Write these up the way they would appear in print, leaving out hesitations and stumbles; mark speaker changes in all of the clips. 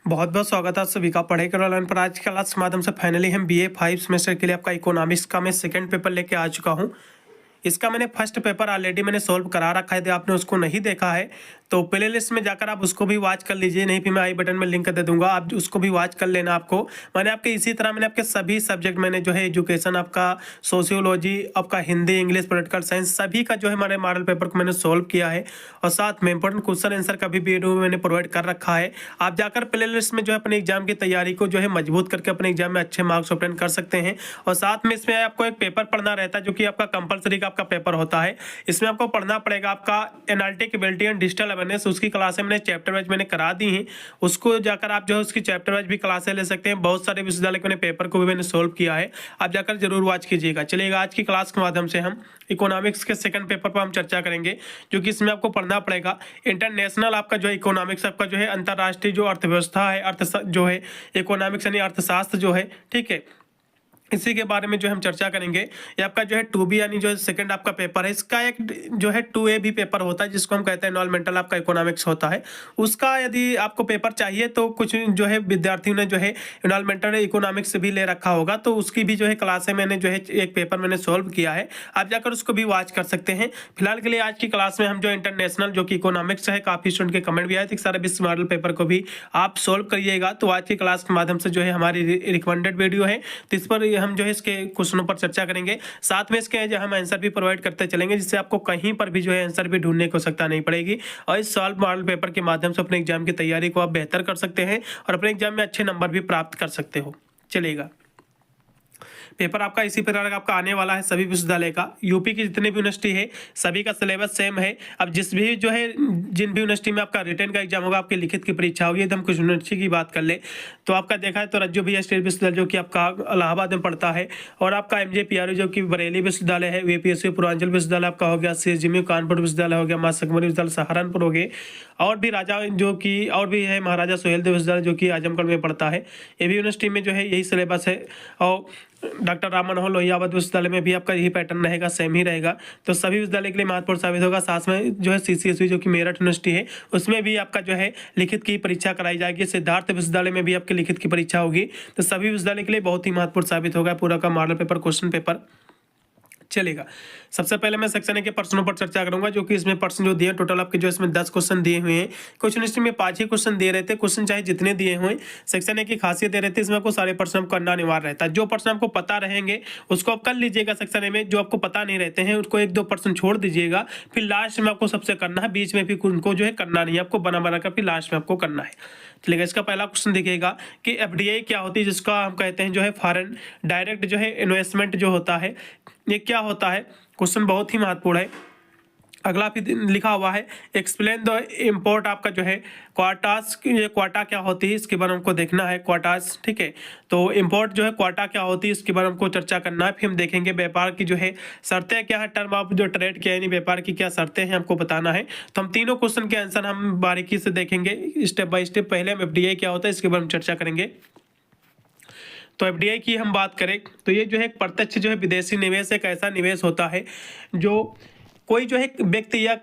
Speaker 1: बहुत बहुत स्वागत है आप सभी का पढ़ाई करो ऑनलाइन पर। आज की क्लास के माध्यम से फाइनली हम बीए 5 सेमेस्टर के लिए आपका इकोनॉमिक्स का मैं सेकंड पेपर लेके आ चुका हूं। इसका मैंने फर्स्ट पेपर ऑलरेडी मैंने सॉल्व करा रखा है। यदि आपने उसको नहीं देखा है तो प्ले लिस्ट में जाकर आप उसको भी वॉच कर लीजिए, नहीं फिर मैं आई बटन में लिंक दे दूंगा, आप उसको भी वॉच कर लेना। आपको मैंने आपके इसी तरह मैंने आपके सभी सब्जेक्ट मैंने जो है एजुकेशन, आपका सोशियोलॉजी, आपका हिंदी, इंग्लिश, पॉलिटिकल साइंस सभी का जो है हमारे मॉडल पेपर को मैंने सॉल्व किया है और साथ में इंपॉर्टेंट क्वेश्चन आंसर का भी वीडियो मैंने प्रोवाइड कर रखा है। आप जाकर प्ले लिस्ट में जो है अपने एग्जाम की तैयारी को जो है मजबूत करके अपने एग्जाम में अच्छे मार्क्स ऑब्टेन कर सकते हैं। और साथ में इसमें आपको एक पेपर पढ़ना रहता है जो कि आपका कंपलसरी का आपका पेपर होता है। इसमें आपको पढ़ना पड़ेगा आपका analytic ability and digital awareness. उसकी क्लासें मैंने चैप्टर वाइज मैंने करा दी हैं, उसको जाकर आप जो है उसकी चैप्टर वाइज भी क्लासें ले सकते हैं। बहुत सारे विश्वविद्यालय के पेपर को भी मैंने सोल्व किया है, आप जाकर जरूर वॉच कीजिएगा। चलिएगा आज की क्लास के माध्यम से हम इकोनॉमिक्स के सेकंड पेपर पर हम चर्चा करेंगे, जो कि इसमें आपको पढ़ना पड़ेगा इंटरनेशनल आपका जो है इकोनॉमिक्स, आपका जो है अंतर्राष्ट्रीय जो अर्थव्यवस्था है, जो है इकोनॉमिक्स यानी अर्थशास्त्र जो है, ठीक है, इसी के बारे में जो हम चर्चा करेंगे। ये आपका जो है 2B यानी जो सेकंड आपका पेपर है, इसका एक जो है 2A भी पेपर होता है जिसको हम कहते हैं एनवायरमेंटल आपका इकोनॉमिक्स होता है। उसका यदि आपको पेपर चाहिए तो कुछ जो है विद्यार्थियों ने जो है एनवायरमेंटल इकोनॉमिक्स भी ले रखा होगा, तो उसकी भी जो है क्लासें मैंने जो है एक पेपर मैंने सोल्व किया है, आप जाकर उसको भी वॉच कर सकते हैं। फिलहाल के लिए आज की क्लास में हम जो इंटरनेशनल जो कि इकोनॉमिक्स है, काफ़ी स्टूडेंट के कमेंट भी आए थे सारे विश्व मॉडल पेपर को भी आप सोल्व करिएगा। तो आज की क्लास के माध्यम से जो है हमारी रिकमेंडेड वीडियो है, तो इस पर हम जो है इसके क्वेश्चनों पर चर्चा करेंगे, साथ में इसके जो हम आंसर भी प्रोवाइड करते चलेंगे, जिससे आपको कहीं पर भी जो है आंसर भी ढूंढने की आवश्यकता नहीं पड़ेगी। और इस सॉल्व मॉडल पेपर के माध्यम से अपने एग्जाम की तैयारी को आप बेहतर कर सकते हैं और अपने एग्जाम में अच्छे नंबर भी प्राप्त कर सकते हो। चलिएगा, पेपर आपका इसी प्रकार का आपका आने वाला है सभी विश्वविद्यालय का। यूपी की जितनी भी यूनिवर्सिटी है सभी का सिलेबस सेम है। अब जिस भी जो है जिन भी यूनिवर्सिटी में आपका रिटन का एग्जाम होगा, आपकी लिखित की परीक्षा होगी, यदि हम कुछ यूनिवर्सिटी की बात कर ले तो आपका देखा है तो रज्जू भैया स्टेट विश्वविद्यालय जो कि आपका इलाहाबाद में पड़ता है, और आपका MJPRU जो कि बरेली विश्वविद्यालय है, VPSU पूर्वांचल विश्वविद्यालय आपका हो गया, CSGMU कानपुर विश्वविद्यालय हो गया, माँ सकमरी विश्वविद्यालय सहारनपुर हो गए, और भी राजा जो कि और भी है महाराजा सुहेलदेव विश्वविद्यालय जो कि आजमगढ़ में पड़ता है। ये भी यूनिवर्सिटी में जो है यही सिलेबस है। और डॉक्टर राम मनोहर लोहिया अवध विश्वविद्यालय में भी आपका यही पैटर्न रहेगा, सेम ही रहेगा। तो सभी विश्वविद्यालय के लिए महत्वपूर्ण साबित होगा। साथ में जो है CCSU जो कि मेरठ यूनिवर्सिटी है, उसमें भी आपका जो है लिखित की परीक्षा कराई जाएगी। सिद्धार्थ विश्वविद्यालय में भी आपकी लिखित की परीक्षा होगी। तो सभी विश्वविद्यालय के लिए बहुत ही महत्वपूर्ण साबित होगा पूरा का मॉडल पेपर, क्वेश्चन पेपर। चलेगा, सबसे पहले मैं सेक्शन ए के प्रश्नों पर चर्चा करूंगा, जो कि इसमें प्रश्न जो दिए टोटल आपके जो इसमें 10 क्वेश्चन दिए हुए हैं। कुछ यूनिवर्सिटी में 5 ही क्वेश्चन दे रहे थे, क्वेश्चन चाहे जितने दिए हुए। सेक्शन ए की खासियत दे रहती है, इसमें आपको सारे प्रश्न करना अनिवार्य रहता है। जो प्रश्न आपको पता रहेंगे उसको आप कर लीजिएगा सेक्शन ए में, जो आपको पता नहीं रहते हैं उसको 1-2 प्रश्न छोड़ दीजिएगा, फिर लास्ट में आपको सबसे करना है, बीच में फिर उनको जो है करना नहीं है, आपको बना बना कर फिर लास्ट में आपको करना है। चलिए, इसका पहला क्वेश्चन देखिएगा कि FDI क्या होती है, जिसका हम कहते हैं जो है फॉरेन डायरेक्ट जो है इन्वेस्टमेंट जो होता है, ये क्या होता है। क्वेश्चन बहुत ही महत्वपूर्ण है। अगला फिर लिखा हुआ है एक्सप्लेन द इम्पोर्ट आपका जो है क्वाटास, ये क्वाटा क्या होती है इसके बारे में हमको देखना है, क्वाटास, ठीक है। तो इम्पोर्ट जो है क्वाटा क्या होती है इसके बारे में हमको चर्चा करना है। फिर हम देखेंगे व्यापार की जो है शर्तें क्या है, टर्म ऑफ जो ट्रेड क्या है, यानी व्यापार की क्या शर्तें हैं हमको बताना है। तो हम तीनों क्वेश्चन के आंसर हम बारीकी से देखेंगे स्टेप बाय स्टेप। पहले हम FDI क्या होता है इसके बारे में चर्चा करेंगे। तो FDI की हम बात करें तो ये जो है प्रत्यक्ष जो है विदेशी निवेश एक ऐसा निवेश होता है जो कोई जो है व्यक्ति या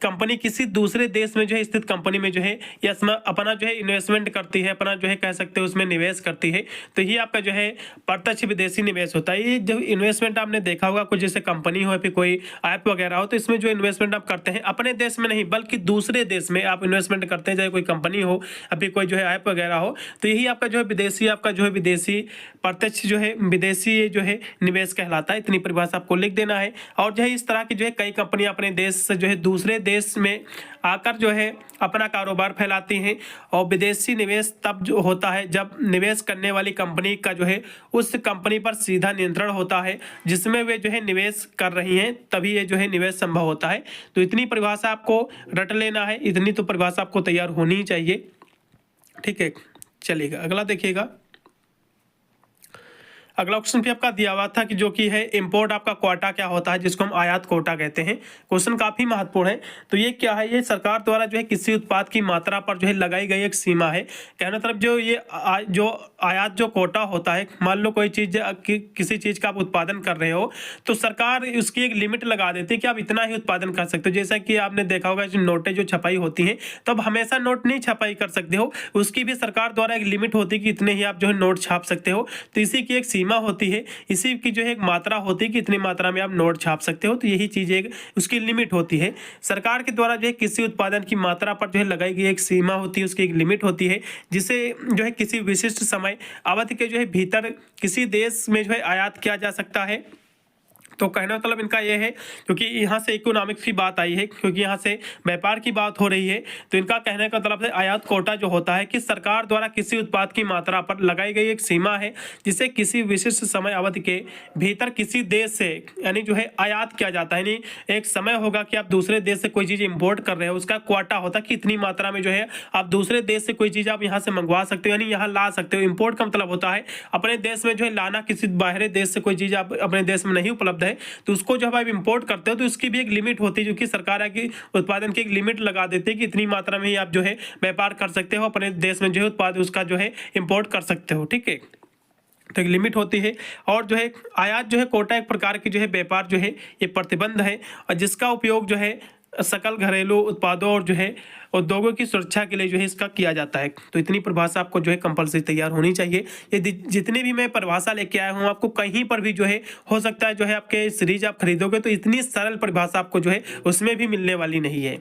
Speaker 1: कंपनी किसी दूसरे देश में जो है स्थित कंपनी में जो है या अपना जो है इन्वेस्टमेंट करती है, अपना जो है कह सकते हैं उसमें निवेश करती है। तो ये आपका जो है प्रत्यक्ष विदेशी निवेश होता है। ये जो इन्वेस्टमेंट आपने देखा होगा, कुछ जैसे कंपनी हो या फिर कोई ऐप वगैरह हो, तो इसमें जो इन्वेस्टमेंट आप करते हैं अपने देश में नहीं बल्कि दूसरे देश में आप इन्वेस्टमेंट करते हैं, चाहे कोई कंपनी हो या फिर कोई जो है ऐप वगैरह हो। तो यही आपका जो है विदेशी, आपका जो है विदेशी प्रत्यक्ष जो है विदेशी जो है निवेश कहलाता है। इतनी परिभाषा आपको लिख देना है। और जो है इस तरह की जो है कई कंपनियां अपने देश से जो है दूसरे देश में आकर जो है अपना कारोबार फैलाती हैं। और विदेशी निवेश तब जो होता है जब निवेश करने वाली कंपनी का जो है उस कंपनी पर सीधा नियंत्रण होता है जिसमें वे जो है निवेश कर रही हैं, तभी ये जो है निवेश संभव होता है। तो इतनी परिभाषा आपको रट लेना है, इतनी तो परिभाषा आपको तैयार होनी ही चाहिए, ठीक है। चलिएगा, अगला देखिएगा। अगला क्वेश्चन भी आपका दिया हुआ था कि जो कि है इंपोर्ट आपका क्वाटा क्या होता है, जिसको हम आयात कोटा कहते हैं। क्वेश्चन काफी महत्वपूर्ण है। तो ये क्या है, ये सरकार द्वारा जो है किसी उत्पाद की मात्रा पर जो है लगाई गई एक सीमा है। कहना मतलब जो ये जो आयात जो कोटा होता है, मान लो कोई चीज किसी चीज का आप उत्पादन कर रहे हो तो सरकार उसकी एक लिमिट लगा देती है कि आप इतना ही उत्पादन कर सकते हो। जैसा कि आपने देखा होगा जो नोटें जो छपाई होती हैं, तो आप हमेशा नोट नहीं छपाई कर सकते हो, उसकी भी सरकार द्वारा एक लिमिट होती है कि इतने ही आप जो है नोट छाप सकते हो। तो इसी की एक सीमा होती है, इसी की जो है एक मात्रा होती है कि इतनी मात्रा में आप नोट छाप सकते हो। तो यही चीज एक उसकी लिमिट होती है। सरकार के द्वारा जो है किसी उत्पादन की मात्रा पर जो है लगाई गई एक सीमा होती है, उसकी एक लिमिट होती है, जिसे जो है किसी विशिष्ट समय अवधि के जो है भीतर किसी देश में जो है आयात किया जा सकता है। तो कहना मतलब इनका ये है, क्योंकि यहाँ से इकोनॉमिक्स की बात आई है, क्योंकि यहाँ से व्यापार की बात हो रही है, तो इनका कहने का मतलब है आयात कोटा जो होता है कि सरकार द्वारा किसी उत्पाद की मात्रा पर लगाई गई एक सीमा है, जिसे किसी विशिष्ट समय अवधि के भीतर किसी देश से यानी जो है आयात किया जाता है। यानी एक समय होगा कि आप दूसरे देश से कोई चीज़ इम्पोर्ट कर रहे हो, उसका क्वाटा होता है कि इतनी मात्रा में जो है आप दूसरे देश से कोई चीज़ आप यहाँ से मंगवा सकते हो, यानी यहाँ ला सकते हो। इम्पोर्ट का मतलब होता है अपने देश में जो है लाना, किसी बाहरी देश से कोई चीज़ आप अपने देश में नहीं उपलब्ध है तो उसको जब आप इंपोर्ट करते हो तो उसकी भी एक लिमिट होती है, जो कि सरकार है कि उत्पादन की एक लिमिट लगा देती है कि इतनी मात्रा में ही आप जो है व्यापार कर सकते हो, अपने देश में जो है उत्पाद उसका जो है इंपोर्ट कर सकते हो। ठीक है, तो एक लिमिट होती है। और जो है आयात जो है कोटा एक प्रकार की जो है व्यापार जो है ये प्रतिबंध है, और जिसका उपयोग जो है सकल घरेलू उत्पादों और जो है उद्योगों की सुरक्षा के लिए जो है इसका किया जाता है। तो इतनी परिभाषा आपको जो है कंपलसरी तैयार होनी चाहिए। ये जितनी भी मैं परिभाषा लेके आया हूँ, आपको कहीं पर भी जो है हो सकता है जो है आपके सीरीज आप खरीदोगे तो इतनी सरल परिभाषा आपको जो है उसमें भी मिलने वाली नहीं है।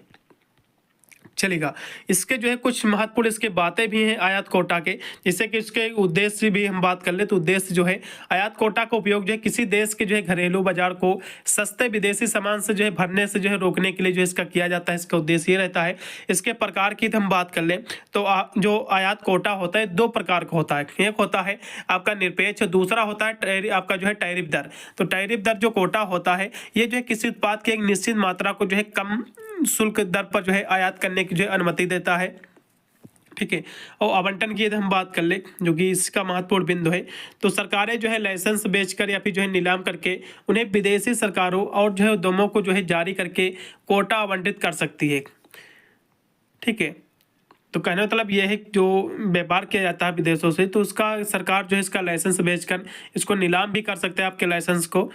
Speaker 1: चलेगा, इसके जो है कुछ महत्वपूर्ण इसके बातें भी हैं आयात कोटा के, जैसे कि इसके उद्देश्य भी हम बात कर ले तो उद्देश्य जो है आयात कोटा का उपयोग जो है किसी देश के जो है घरेलू बाजार को सस्ते विदेशी सामान से जो है भरने से जो है रोकने के लिए जो इसका किया जाता है। इसका उद्देश्य ये रहता है। इसके प्रकार की हम बात कर लें तो जो आयात कोटा होता है दो प्रकार का होता है। एक होता है आपका निरपेक्ष, दूसरा होता है आपका जो है टैरिफ दर। तो टैरिफ दर जो कोटा होता है ये जो है किसी उत्पाद की एक निश्चित मात्रा को जो है कम शुल्क दर पर जो है आयात करने की जो है अनुमति देता है। ठीक है, और आवंटन की यदि हम बात कर ले जो कि इसका महत्वपूर्ण बिंदु है, तो सरकारें जो है लाइसेंस बेचकर या फिर जो है नीलाम करके उन्हें विदेशी सरकारों और जो है उद्यमों को जो है जारी करके कोटा आवंटित कर सकती है। ठीक है, तो कहने का मतलब यह है जो व्यापार किया जाता है विदेशों से, तो उसका सरकार जो है इसका लाइसेंस बेचकर इसको नीलाम भी कर सकते हैं आपके लाइसेंस को।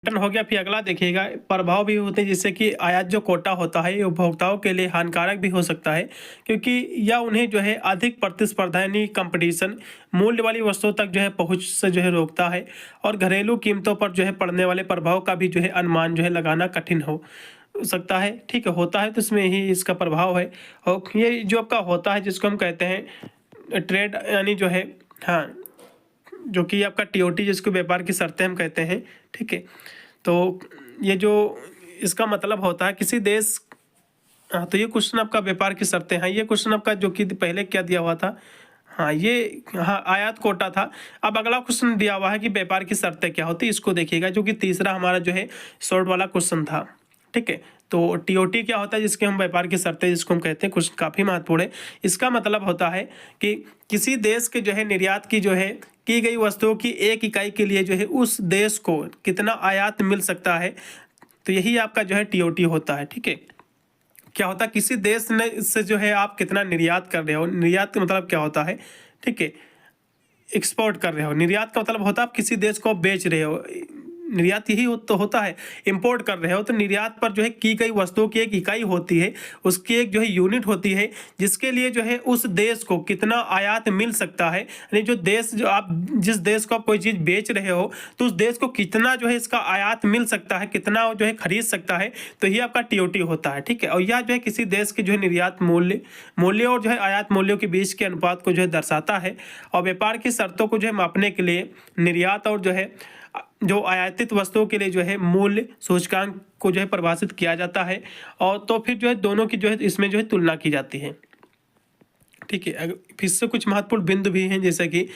Speaker 1: हो गया। फिर अगला देखिएगा, प्रभाव भी होते हैं, जिससे कि आयात जो कोटा होता है ये उपभोक्ताओं के लिए हानिकारक भी हो सकता है, क्योंकि यह उन्हें जो है अधिक प्रतिस्पर्धा यानी कंपटीशन मूल्य वाली वस्तुओं तक जो है पहुंच से जो है रोकता है, और घरेलू कीमतों पर जो है पड़ने वाले प्रभाव का भी जो है अनुमान जो है लगाना कठिन हो सकता है। ठीक है, होता है तो इसमें ही इसका प्रभाव है। और ये जो आपका होता है जिसको हम कहते हैं ट्रेड यानी जो है हाँ जो कि आपका टीओटी जिसको व्यापार की शर्तें हम कहते हैं। ठीक है, तो ये जो इसका मतलब होता है किसी देश तो ये क्वेश्चन आपका व्यापार की शर्तें हैं। ये क्वेश्चन आपका जो कि पहले क्या दिया हुआ था, ये आयात कोटा था। अब अगला क्वेश्चन दिया हुआ है कि व्यापार की शर्तें क्या होती है, इसको देखिएगा, जो कि तीसरा हमारा जो है शॉर्ट वाला क्वेश्चन था। ठीक है, तो टीओटी क्या होता है, जिसके हम व्यापार की शर्तें जिसको हम कहते हैं, क्वेश्चन काफ़ी महत्वपूर्ण है। इसका मतलब होता है कि किसी देश के जो है निर्यात की जो है की गई वस्तुओं की एक इकाई के लिए जो है उस देश को कितना आयात मिल सकता है, तो यही आपका जो है टीओटी होता है। ठीक है, क्या होता है किसी देश ने से जो है आप कितना निर्यात कर रहे हो, निर्यात का मतलब क्या होता है, ठीक है, एक्सपोर्ट कर रहे हो। निर्यात का मतलब होता है आप किसी देश को बेच रहे हो, निर्यात यही तो होता है। इंपोर्ट कर रहे हो तो निर्यात पर जो है की गई वस्तुओं की एक इकाई होती है, उसकी एक जो है यूनिट होती है, जिसके लिए जो है उस देश को कितना आयात मिल सकता है, यानी जो देश जो आप जिस देश को आप कोई चीज़ बेच रहे हो तो उस देश को कितना जो है इसका आयात मिल सकता है, कितना जो है खरीद सकता है, तो ये आपका टीओटी होता है। ठीक है, और यह जो है किसी देश के जो है निर्यात मूल्य और जो है आयात मूल्यों के बीच के अनुपात को जो है दर्शाता है, और व्यापार की शर्तों को जो है मापने के लिए निर्यात और जो है जो आयातित वस्तुओं के लिए जो है मूल्य सूचकांक को जो है परिभाषित किया जाता है, और तो फिर जो है दोनों की जो है इसमें जो है तुलना की जाती है। ठीक है, फिर से कुछ महत्वपूर्ण बिंदु भी हैं, जैसे कि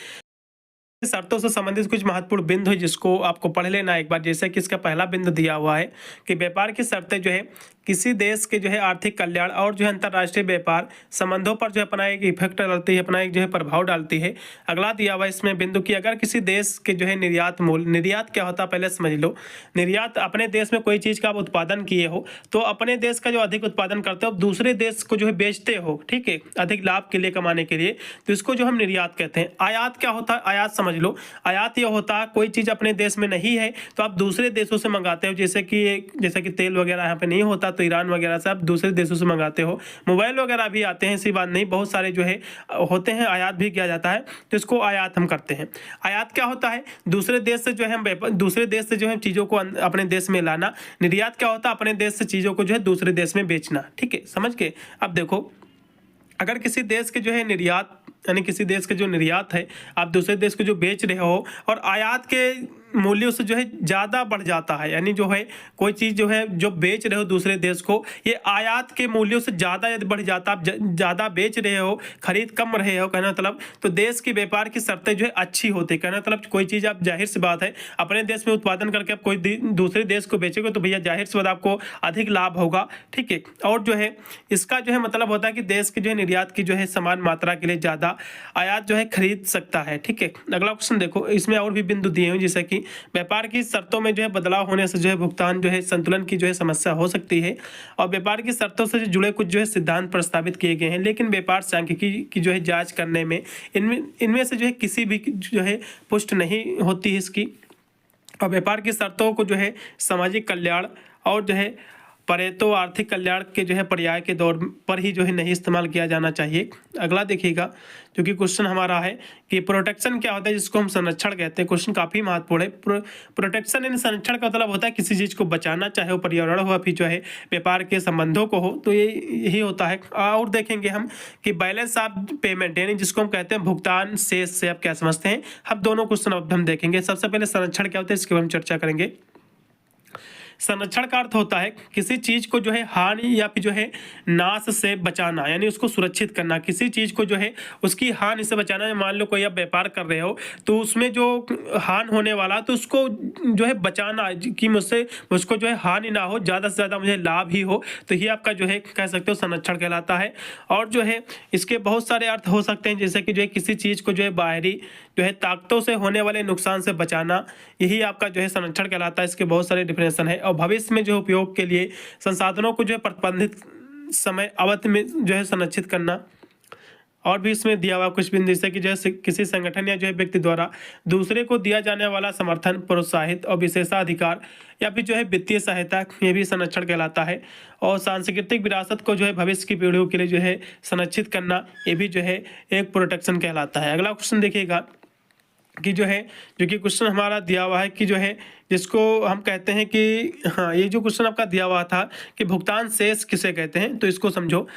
Speaker 1: शर्तों से संबंधित कुछ महत्वपूर्ण बिंदु है जिसको आपको पढ़ लेना एक बार। जैसे कि इसका पहला बिंदु दिया हुआ है कि व्यापार की शर्तें जो है किसी देश के जो है आर्थिक कल्याण और जो है अंतर्राष्ट्रीय व्यापार संबंधों पर जो है अपना एक इफेक्ट डालती है, अपना एक जो है प्रभाव डालती है। अगला दिया हुआ इसमें बिंदु की अगर किसी देश के जो है निर्यात मूल्य, निर्यात क्या होता है पहले समझ लो। निर्यात अपने देश में कोई चीज़ का आप उत्पादन किए हो तो अपने देश का जो अधिक उत्पादन करते हो दूसरे देश को जो है बेचते हो, ठीक है, अधिक लाभ के लिए, कमाने के लिए, तो इसको जो हम निर्यात कहते हैं। आयात क्या होता है, आयात समझ लो। आयात ये होता है कोई चीज़ अपने देश में नहीं है तो आप दूसरे देशों से मंगाते हो, जैसे कि तेल वगैरह यहाँ पे नहीं होता तो ईरान वगैरह से आप दूसरे देशों से मंगाते हो। मोबाइल वगैरह भी आते हैं, ऐसी बात नहीं, बहुत सारे जो है होते हैं, आयात भी किया जाता है, तो इसको आयात हम करते हैं। आयात क्या होता है, दूसरे देश से जो है दूसरे देश से जो है चीज़ों को अपने देश में लाना। निर्यात क्या होता है, अपने देश से चीज़ों को जो है दूसरे देश में बेचना, ठीक है, समझ के। अब देखो अगर किसी देश के जो है निर्यात यानी किसी देश के जो निर्यात है आप दूसरे देश को जो बेच रहे हो और आयात के मूल्यों से जो है ज़्यादा बढ़ जाता है, यानी जो है कोई चीज़ जो है जो बेच रहे हो दूसरे देश को ये आयात के मूल्यों से ज़्यादा यदि बढ़ जाता, आप ज़्यादा बेच रहे हो, खरीद कम रहे हो, कहना मतलब तो देश की व्यापार की शर्तें जो है अच्छी होती, कहना मतलब कोई चीज़ आप जाहिर सी बात है अपने देश में उत्पादन करके आप कोई दूसरे देश को बेचोगे तो भैया जाहिर सी बात आपको अधिक लाभ होगा, ठीक है। और जो है इसका जो है मतलब होता है कि देश की जो है निर्यात की जो है समान मात्रा के लिए ज़्यादा आयात जो है खरीद सकता है, ठीक है। अगला क्वेश्चन देखो, इसमें और भी बिंदु दिए हुए जैसे कि व्यापार की शर्तों में जो है बदलाव होने से जो है भुगतान जो है संतुलन की जो है समस्या हो सकती है और व्यापार की शर्तों से जुड़े कुछ जो है सिद्धांत प्रस्तावित किए गए हैं, लेकिन व्यापार सांख्यिकी की जो है जांच करने में इनमें से जो है किसी भी जो है पुष्टि नहीं होती है इसकी। और व्यापार की शर्तों को जो है सामाजिक कल्याण और जो है परेतो आर्थिक कल्याण के जो है पर्याय के दौर पर ही जो है नहीं इस्तेमाल किया जाना चाहिए। अगला देखिएगा क्योंकि क्वेश्चन हमारा है कि प्रोटेक्शन क्या होता है जिसको हम संरक्षण कहते हैं। क्वेश्चन काफ़ी महत्वपूर्ण है। प्रोटेक्शन यानी संरक्षण का मतलब होता है किसी चीज़ को बचाना, चाहे वो पर्यावरण हो फिर जो है व्यापार के संबंधों को हो, तो ये यही होता है। और देखेंगे हम कि बैलेंस ऑफ पेमेंट यानी जिसको हम कहते हैं भुगतान शेष से आप क्या समझते हैं, हम दोनों क्वेश्चन अब हम देखेंगे। सबसे पहले संरक्षण क्या होता है इसके बारे में चर्चा करेंगे। संरक्षण का अर्थ होता है किसी चीज को जो है हानि या फिर जो है नाश से बचाना, यानी उसको सुरक्षित करना। किसी चीज को जो है उसकी हानि से बचाना। मान लो कोई आप व्यापार कर रहे हो तो उसमें जो हानि होने वाला तो उसको जो है बचाना कि मुझको जो है हानि ना हो, ज़्यादा से ज़्यादा मुझे लाभ ही हो, तो ये आपका जो है कह सकते हो संरक्षण कहलाता है। और जो है इसके बहुत सारे अर्थ हो सकते हैं, जैसे कि जो है किसी चीज़ को जो है बाहरी जो है ताकतों से होने वाले नुकसान से बचाना, यही आपका जो है संरक्षण कहलाता है। इसके बहुत सारे डिफिनेशन है। और भविष्य में जो उपयोग के लिए संसाधनों को जो है प्रतिबंधित समय अवधि में जो है संरक्षित करना। और भी इसमें दिया हुआ कुछ बिंदु जैसे कि जो है किसी संगठन या जो है व्यक्ति द्वारा दूसरे को दिया जाने वाला समर्थन, प्रोत्साहित और विशेषाधिकार या फिर जो है वित्तीय सहायता, ये भी संरक्षण कहलाता है। और सांस्कृतिक विरासत को जो है भविष्य की पीढ़ियों के लिए जो है संरक्षित करना, ये भी जो है एक प्रोटेक्शन कहलाता है। अगला क्वेश्चन देखिएगा कि जो है जो कि क्वेश्चन हमारा दिया हुआ है कि जो है जिसको हम कहते हैं कि हाँ, ये जो क्वेश्चन आपका दिया हुआ था कि भुगतान शेष किसे कहते हैं, तो इसको समझो।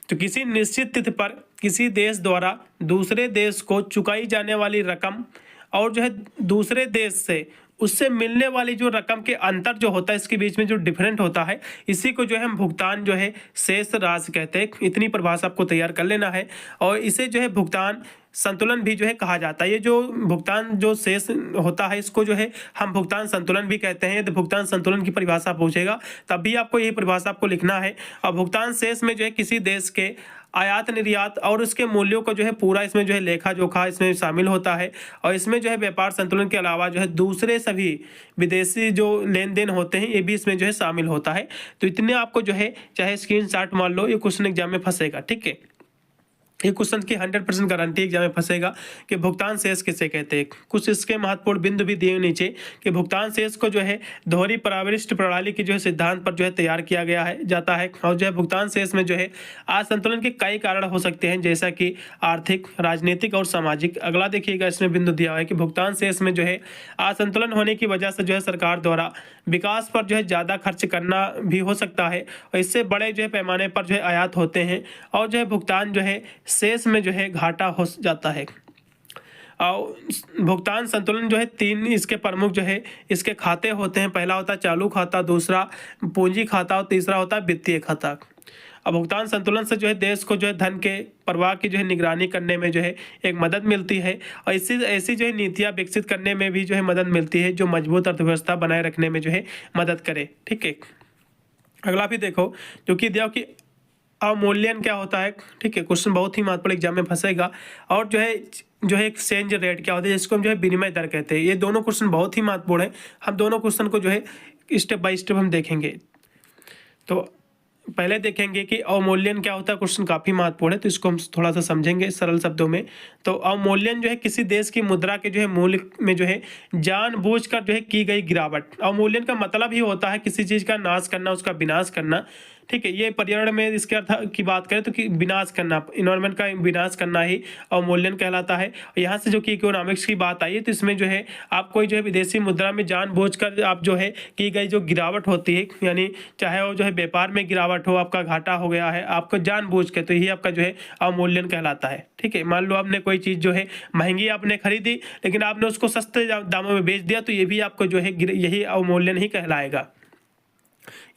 Speaker 1: तो किसी निश्चित तिथि पर किसी देश द्वारा दूसरे देश को चुकाई जाने वाली रकम और जो है दूसरे देश से उससे मिलने वाली जो रकम के अंतर जो होता है, इसके बीच में जो डिफरेंट होता है, इसी को जो है हम भुगतान जो है शेष राशि कहते हैं। इतनी परिभाषा आपको तैयार कर लेना है। और इसे जो है भुगतान संतुलन भी जो है कहा जाता है। ये जो भुगतान जो शेष होता है इसको जो है हम भुगतान संतुलन भी कहते हैं। तो भुगतान संतुलन की परिभाषा पूछेगा तब भी आपको यही परिभाषा आपको लिखना है। और भुगतान शेष में जो है किसी देश के आयात निर्यात और उसके मूल्यों को जो है पूरा इसमें जो है लेखा जोखा इसमें शामिल होता है। और इसमें जो है व्यापार संतुलन के अलावा जो है दूसरे सभी विदेशी जो लेन देन होते हैं ये भी इसमें जो है शामिल होता है। तो इतने आपको जो है चाहे स्क्रीनशॉट मान लो, ये क्वेश्चन एग्जाम में फंसेगा, ठीक है। ये क्वेश्चन की 100% गारंटी एग्जाम में फंसेगा कि भुगतान शेष किसे कहते हैं। कुछ इसके महत्वपूर्ण बिंदु भी दिए नीचे कि भुगतान शेष को जो है दोहरी परावृष्ट प्रणाली की जो है सिद्धांत पर जो है तैयार किया गया है जाता है। और जो है भुगतान शेष में जो है असंतुलन के कई कारण हो सकते हैं, जैसा कि आर्थिक, राजनीतिक और सामाजिक। अगला देखिएगा इसमें बिंदु दिया हुआ है कि भुगतान शेष में जो है असंतुलन होने की वजह से जो है सरकार द्वारा विकास पर जो है ज़्यादा खर्च करना भी हो सकता है और इससे बड़े जो है पैमाने पर जो है आयात होते हैं और जो है भुगतान जो है शेष में जो है घाटा हो जाता है। और भुगतान संतुलन जो है तीन इसके प्रमुख जो है इसके खाते होते हैं। पहला होता है चालू खाता, दूसरा पूंजी खाता और तीसरा होता है वित्तीय खाता। और भुगतान संतुलन से जो है देश को जो है धन के प्रवाह की जो है निगरानी करने में जो है एक मदद मिलती है और इसी ऐसी जो है नीतियाँ विकसित करने में भी जो है मदद मिलती है, जो मजबूत अर्थव्यवस्था बनाए रखने में जो है मदद करे। ठीक है, अगला भी देखो जो कि दिया कि अवमूल्यन क्या होता है। ठीक है, क्वेश्चन बहुत ही महत्वपूर्ण एग्जाम में फंसेगा। और जो है एक्सचेंज रेट क्या होता है, जिसको हम जो है विनिमय दर कहते हैं। ये दोनों क्वेश्चन बहुत ही महत्वपूर्ण है, हम दोनों क्वेश्चन को जो है स्टेप बाय स्टेप हम देखेंगे। तो पहले देखेंगे कि अवमूल्यन क्या होता है, क्वेश्चन काफ़ी महत्वपूर्ण है, तो इसको हम थोड़ा सा समझेंगे सरल शब्दों में। तो अवमूल्यन जो है किसी देश की मुद्रा के जो है मूल्य में जो है जानबूझकर जो है की गई गिरावट। अवमूल्यन का मतलब ही होता है किसी चीज़ का नाश करना, उसका विनाश करना। ठीक है, ये पर्यावरण में इसके अर्थ की बात करें तो कि विनाश करना, इन्वायरमेंट का विनाश करना ही अवमूल्यन कहलाता है। यहाँ से जो कि इकोनॉमिक्स की बात आई है, तो इसमें जो है आप कोई जो है विदेशी मुद्रा में जानबूझकर आप जो है की गई जो गिरावट होती है, यानी चाहे वो जो है व्यापार में गिरावट हो, आपका घाटा हो गया है आपको जानबूझ के, तो यही आपका जो है अवमूल्यन कहलाता है। ठीक है, मान लो आपने कोई चीज़ जो है महंगी आपने खरीदी, लेकिन आपने उसको सस्ते दामों में बेच दिया, तो ये भी आपको जो है यही अवमूल्यन ही कहलाएगा।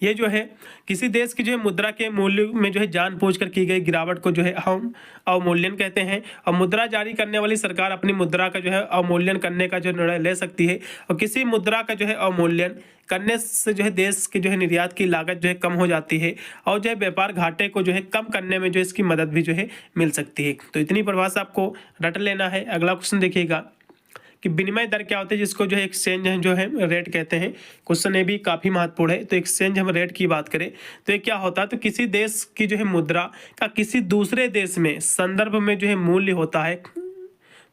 Speaker 1: ये जो है किसी देश की जो है मुद्रा के मूल्य में जो है जानबूझकर की गई गिरावट को जो है हम अवमूल्यन कहते हैं। और मुद्रा जारी करने वाली सरकार अपनी मुद्रा का जो है अवमूल्यन करने का जो निर्णय ले सकती है, और किसी मुद्रा का जो है अवमूल्यन करने से जो है देश के जो है निर्यात की लागत जो है कम हो जाती है, और जो है व्यापार घाटे को जो है कम करने में जो इसकी मदद भी जो है मिल सकती है। तो इतनी परिभाषा आपको रट लेना है। अगला क्वेश्चन देखिएगा कि विनिमय दर क्या होता है, जिसको जो है एक्सचेंज जो है रेट कहते हैं। क्वेश्चन ये भी काफ़ी महत्वपूर्ण है। तो एक्सचेंज हम रेट की बात करें तो ये क्या होता है, तो किसी देश की जो है मुद्रा का किसी दूसरे देश में संदर्भ में जो है मूल्य होता है,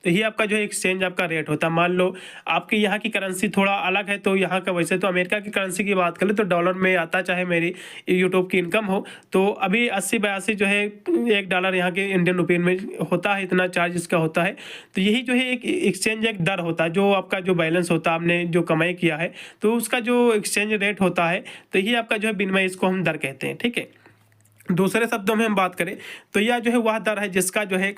Speaker 1: तो ये आपका जो है एक्सचेंज आपका रेट होता है। मान लो आपके यहाँ की करेंसी थोड़ा अलग है, तो यहाँ का वैसे तो अमेरिका की करेंसी की बात करें तो डॉलर में आता, चाहे मेरी यूट्यूब की इनकम हो, तो अभी 80-82 जो है $1 यहाँ के इंडियन रुपये में होता है, इतना चार्ज इसका होता है। तो यही जो है एक एक्सचेंज एक दर होता है, जो आपका जो बैलेंस होता है, आपने जो कमाई किया है तो उसका जो एक्सचेंज रेट होता है, तो यही आपका जो है विनिमय, इसको हम दर कहते हैं। ठीक है, दूसरे शब्दों में हम बात करें तो यह जो है वह दर है जिसका जो है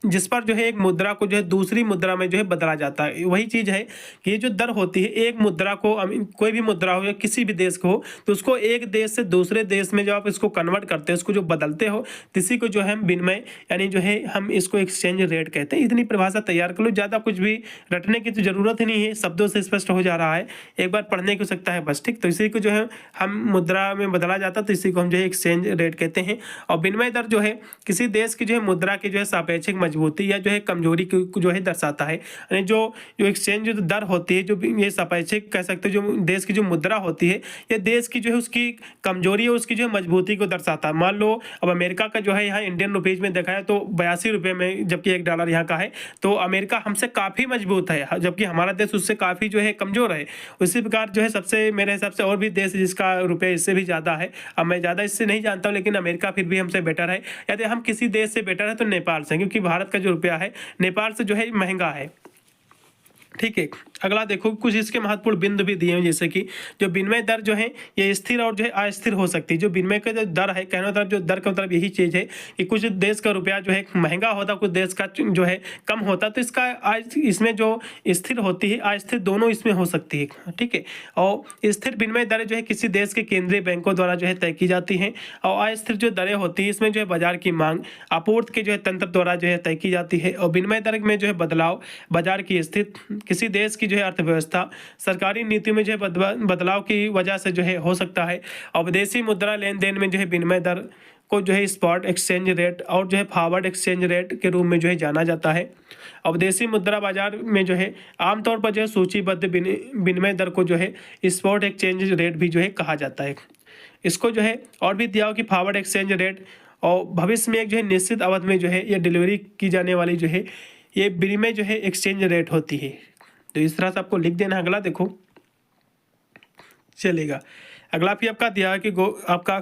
Speaker 1: जिस पर जो है एक मुद्रा को जो है दूसरी मुद्रा में जो है बदला जाता है। वही चीज़ है कि ये जो दर होती है, एक मुद्रा को कोई भी मुद्रा हो या किसी भी देश को हो, तो उसको एक देश से दूसरे देश में जब आप इसको कन्वर्ट करते हैं, उसको जो बदलते हो, इसी को जो है हम विनिमय यानी जो है हम इसको एक्सचेंज रेट कहते हैं। इतनी परिभाषा तैयार कर लो, ज़्यादा कुछ भी रटने की तो ज़रूरत ही नहीं है, शब्दों से स्पष्ट हो जा रहा है, एक बार पढ़ने की सकता है बस। ठीक, तो इसी को जो है हम मुद्रा में बदला जाता, तो इसी को हम जो है एक्सचेंज रेट कहते हैं। और विनिमय दर जो है किसी देश की जो है मुद्रा की जो है सापेक्षिक मजबूती या जो है कमजोरी को जो है दर्शाता है। यानी जो एक्सचेंज जो दर होती है, जो ये सापेक्षिक कह सकते हो, जो देश की जो मुद्रा होती है, ये देश की जो है उसकी कमजोरी है, उसकी जो है मजबूती को दर्शाता है। मान लो अब अमेरिका का जो है यहाँ इंडियन रुपीज में देखा है तो 82 रुपये में, जबकि $1 यहाँ का है, तो अमेरिका हमसे काफ़ी मजबूत है, जबकि हमारा देश उससे काफ़ी जो है कमजोर है। उसी प्रकार जो है सबसे मेरे हिसाब से और भी देश जिसका रुपये इससे भी ज़्यादा है, अब मैं ज़्यादा इससे नहीं जानता हूँ, लेकिन अमेरिका फिर भी हमसे बेटर है। यदि हम किसी देश से बेटर है तो नेपाल से, क्योंकि भारत का जो रुपया है नेपाल से जो है महंगा है। ठीक है, अगला देखो कुछ इसके महत्वपूर्ण बिंदु भी दिए हैं, जैसे कि जो विनिमय दर जो है ये स्थिर और जो है अस्थिर हो सकती है। जो विनिमय का जो दर है, कहने का जो दर का मतलब यही चीज़ है कि कुछ देश का रुपया जो है महंगा होता, कुछ देश का जो है कम होता, तो इसका इसमें जो स्थिर होती है अस्थिर दोनों इसमें हो सकती है। ठीक है, और स्थिर विनिमय दरें जो है किसी देश के केंद्रीय बैंकों द्वारा जो है तय की जाती हैं, और अस्थिर जो दरें होती है इसमें जो है बाजार की मांग आपूर्ति के जो है तंत्र द्वारा जो है तय की जाती है। और विनिमय दर में जो है बदलाव बाजार की स्थिति, किसी देश की जो है अर्थव्यवस्था, सरकारी नीति में जो है बदलाव की वजह से जो है हो सकता है। और विदेशी मुद्रा लेन देन में जो है विनिमय दर को जो है स्पॉट एक्सचेंज रेट और जो है फॉरवर्ड एक्सचेंज रेट के रूप में जो है जाना जाता है। और विदेशी मुद्रा बाजार में जो है आमतौर पर जो है सूचीबद्ध विनिमय दर को जो है स्पॉट एक्सचेंज रेट भी जो है कहा जाता है। इसको जो है और भी दिया हो कि फॉरवर्ड एक्सचेंज रेट, और भविष्य में एक जो है निश्चित अवधि में जो है ये डिलीवरी की जाने वाली जो है ये विनिमय जो है एक्सचेंज रेट होती है। तो इस तरह से आपको लिख देना। अगला देखो चलेगा, अगला भी आपका दिया है कि आपका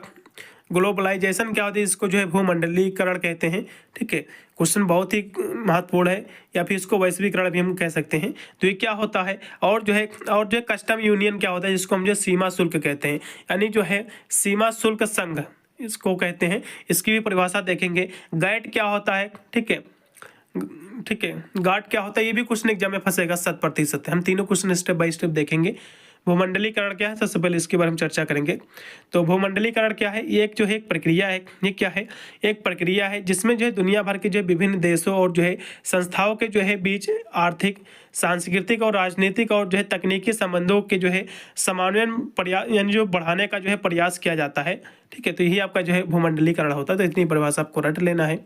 Speaker 1: ग्लोबलाइजेशन क्या होती है, इसको जो है भूमंडलीकरण कहते हैं। ठीक है, क्वेश्चन बहुत ही महत्वपूर्ण है, या फिर इसको वैश्वीकरण भी हम कह सकते हैं। तो ये क्या होता है, और जो है कस्टम यूनियन क्या होता है, जिसको हम जो सीमा शुल्क कहते हैं, यानी जो है सीमा शुल्क संघ इसको कहते हैं। इसकी भी परिभाषा देखेंगे। गैट क्या होता है, ठीक है, गार्ड क्या होता है, ये भी क्वेश्चन एग्जाम में फंसेगा 100%। हम तीनों क्वेश्चन स्टेप बाय स्टेप देखेंगे। भूमंडलीकरण क्या है, सबसे पहले इसके बारे में चर्चा करेंगे। तो भूमंडलीकरण क्या है, ये एक जो है एक प्रक्रिया है। ये क्या है, एक प्रक्रिया है जिसमें जो है दुनिया भर के जो है विभिन्न देशों और जो है संस्थाओं के जो है बीच आर्थिक, सांस्कृतिक और राजनीतिक और जो है तकनीकी संबंधों के जो है समन्वयन प्रयास यानी जो बढ़ाने का जो है प्रयास किया जाता है। ठीक है, तो यही आपका जो है भूमंडलीकरण होता है। तो इतनी परिभाषा आपको रट लेना है।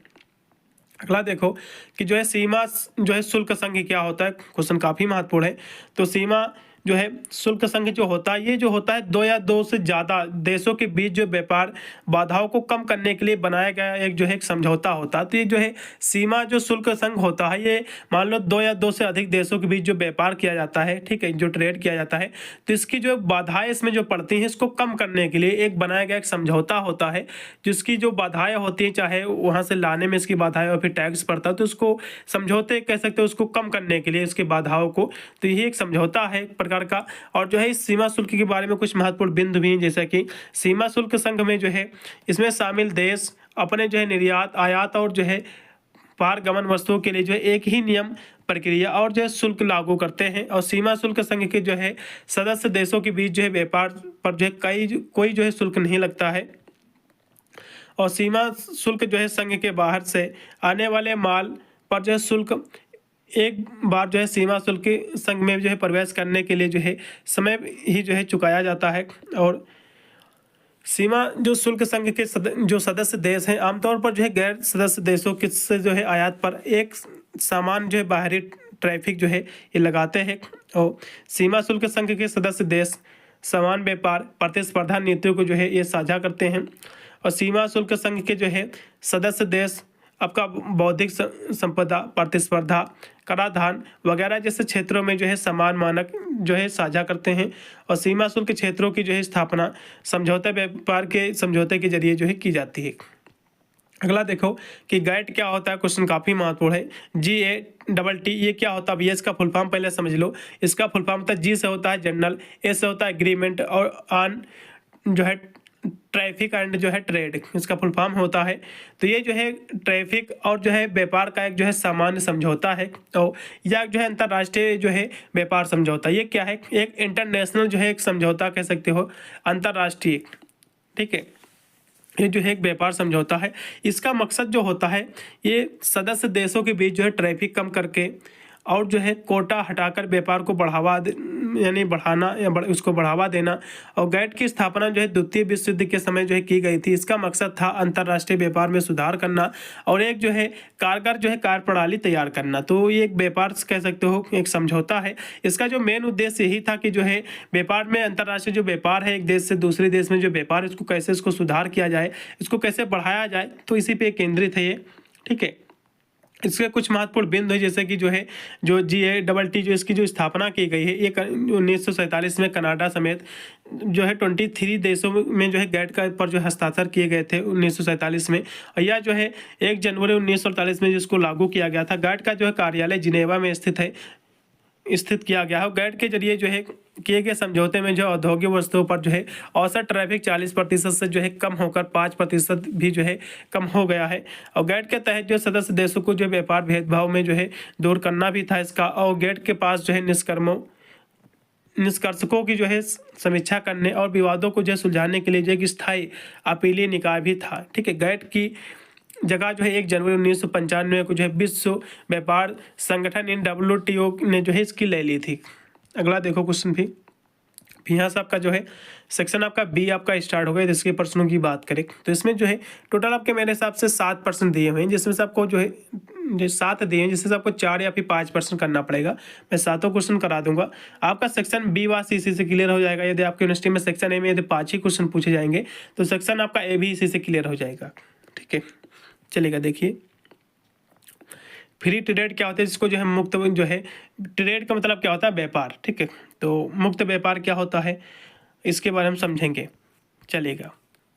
Speaker 1: अगला देखो कि जो है सीमा जो है शुल्क संघ क्या होता है, क्वेश्चन काफी महत्वपूर्ण है। तो सीमा जो है शुल्क संघ जो होता है, ये जो होता है दो या दो से ज्यादा देशों के बीच जो व्यापार बाधाओं को कम करने के लिए बनाया गया एक जो है एक समझौता होता है। तो ये जो है सीमा जो शुल्क संघ होता है, ये मान लो दो या दो से अधिक देशों के बीच जो व्यापार किया जाता है, ठीक है, जो ट्रेड किया जाता है, तो इसकी जो बाधाएं इसमें जो पड़ती हैं, इसको कम करने के लिए एक बनाया गया एक समझौता होता है, जिसकी जो बाधाएं होती हैं, चाहे वहां से लाने में इसकी बाधाएं और फिर टैक्स पड़ता है, तो उसको समझौते कह सकते हो, उसको कम करने के लिए इसकी बाधाओं को। तो यही एक समझौता है एक प्रकार का। और जो है इस सीमा शुल्क के बारे में कुछ महत्वपूर्ण बिंदु भी हैं, जैसा कि सीमा शुल्क संघ में जो है इसमें शामिल देश अपने जो है निर्यात, आयात और जो है पारगमन वस्तुओं के लिए जो है एक ही नियम, प्रक्रिया और जो है शुल्क लागू करते हैं। और सीमा शुल्क संघ के जो है सदस्य देशों के बीच जो है व्यापार पर जो है कोई जो है शुल्क नहीं लगता है। और सीमा शुल्क जो है संघ के बाहर से आने वाले माल पर जो है शुल्क एक बार जो है सीमा शुल्क संघ में जो है प्रवेश करने के लिए जो है समय ही जो है चुकाया जाता है। और सीमा जो शुल्क संघ के जो सदस्य देश हैं, आमतौर पर जो है गैर सदस्य देशों के से जो है आयात पर एक समान जो है बाहरी ट्रैफिक जो है ये लगाते हैं। और सीमा शुल्क संघ के सदस्य देश समान व्यापार प्रतिस्पर्धा नीतियों को जो है ये साझा करते हैं। और सीमा शुल्क संघ के जो है सदस्य देश आपका बौद्धिक संपदा, प्रतिस्पर्धा, कराधान वगैरह जैसे क्षेत्रों में जो है समान मानक जो है साझा करते हैं। और सीमा शुल्क क्षेत्रों की जो है स्थापना समझौता व्यापार के समझौते के जरिए जो है की जाती है। अगला देखो कि गैट क्या होता है, क्वेश्चन काफी महत्वपूर्ण है। GATT ये क्या होता है भैया, इसका फुल फॉर्म पहले समझ लो। इसका फुल फॉर्म होता है, जी से होता है जनरल, ए से होता है एग्रीमेंट और ऑन जो है ट्रैफिक एंड जो है ट्रेड, इसका फुल फॉर्म होता है। तो ये जो है ट्रैफिक और जो है व्यापार का एक जो है सामान्य समझौता है। और या जो है अंतर्राष्ट्रीय जो है व्यापार समझौता, ये क्या है, एक इंटरनेशनल जो है एक समझौता कह सकते हो, अंतर्राष्ट्रीय। ठीक है, ये जो है एक व्यापार समझौता है। इसका मकसद जो होता है, ये सदस्य देशों के बीच जो है ट्रैफिक कम करके और जो है कोटा हटाकर व्यापार को बढ़ावा यानी बढ़ाना या उसको बढ़ावा देना। और गैट की स्थापना जो है द्वितीय विश्व युद्ध के समय जो है की गई थी। इसका मकसद था अंतर्राष्ट्रीय व्यापार में सुधार करना और एक जो है कारगर जो है कार्य प्रणाली तैयार करना। तो ये एक व्यापार कह सकते हो, एक समझौता है। इसका जो मेन उद्देश्य यही था कि जो है व्यापार में, अंतर्राष्ट्रीय जो व्यापार है एक देश से दूसरे देश में जो व्यापार, इसको कैसे इसको सुधार किया जाए, इसको कैसे बढ़ाया जाए, तो इसी पे केंद्रित है ये। ठीक है, इसके कुछ महत्वपूर्ण बिंदु है, जैसे कि जो है जो GATT जो इसकी जो स्थापना की गई है, ये 1947 में कनाडा समेत जो है 23 देशों में जो है गैट का पर जो हस्ताक्षर किए गए थे 1947 में। और यह जो है 1 जनवरी 1948 में जिसको लागू किया गया था। गैट का जो है कार्यालय जिनेवा में स्थित किया गया है। गैट के जरिए जो है किए गए समझौते में जो औद्योगिक वस्तुओं पर जो है औसत ट्रैफिक 40% से जो है कम होकर 5% भी जो है कम हो गया है। और गैट के तहत जो सदस्य देशों को जो व्यापार भेदभाव में जो है दूर करना भी था इसका। और गैट के पास जो है निष्कर्षकों की जो है समीक्षा करने और विवादों को जो है सुलझाने के लिए जो एक स्थायी अपीलीय निकाय भी था। ठीक है, गैट की जगह जो है 1 जनवरी 1995 को जो है विश्व व्यापार संगठन इन WTO ने जो है इसकी ले ली थी। अगला देखो क्वेश्चन भी यहाँ से आपका जो है सेक्शन आपका B आपका स्टार्ट हो गया। इसके प्रश्नों की बात करें तो इसमें जो है टोटल आपके मेरे हिसाब से 7 प्रश्न दिए हुए हैं, जिसमें से आपको जो है 7 दिए हैं, जिसमें से आपको 4 या फिर 5 प्रश्न करना पड़ेगा। मैं 7 क्वेश्चन करा दूंगा। आपका सेक्शन B व C इसी से क्लियर हो जाएगा। यदि आपके यूनिवर्सिटी में सेक्शन A में यदि 5 ही क्वेश्चन पूछे जाएंगे तो सेक्शन आपका A भी इसी से क्लियर हो जाएगा। ठीक है, चलेगा। देखिए फ्री ट्रेड क्या होता है, जिसको जो है मुक्त जो है ट्रेड का मतलब क्या होता है, व्यापार। ठीक है, तो मुक्त व्यापार क्या होता है इसके बारे में समझेंगे। चलेगा,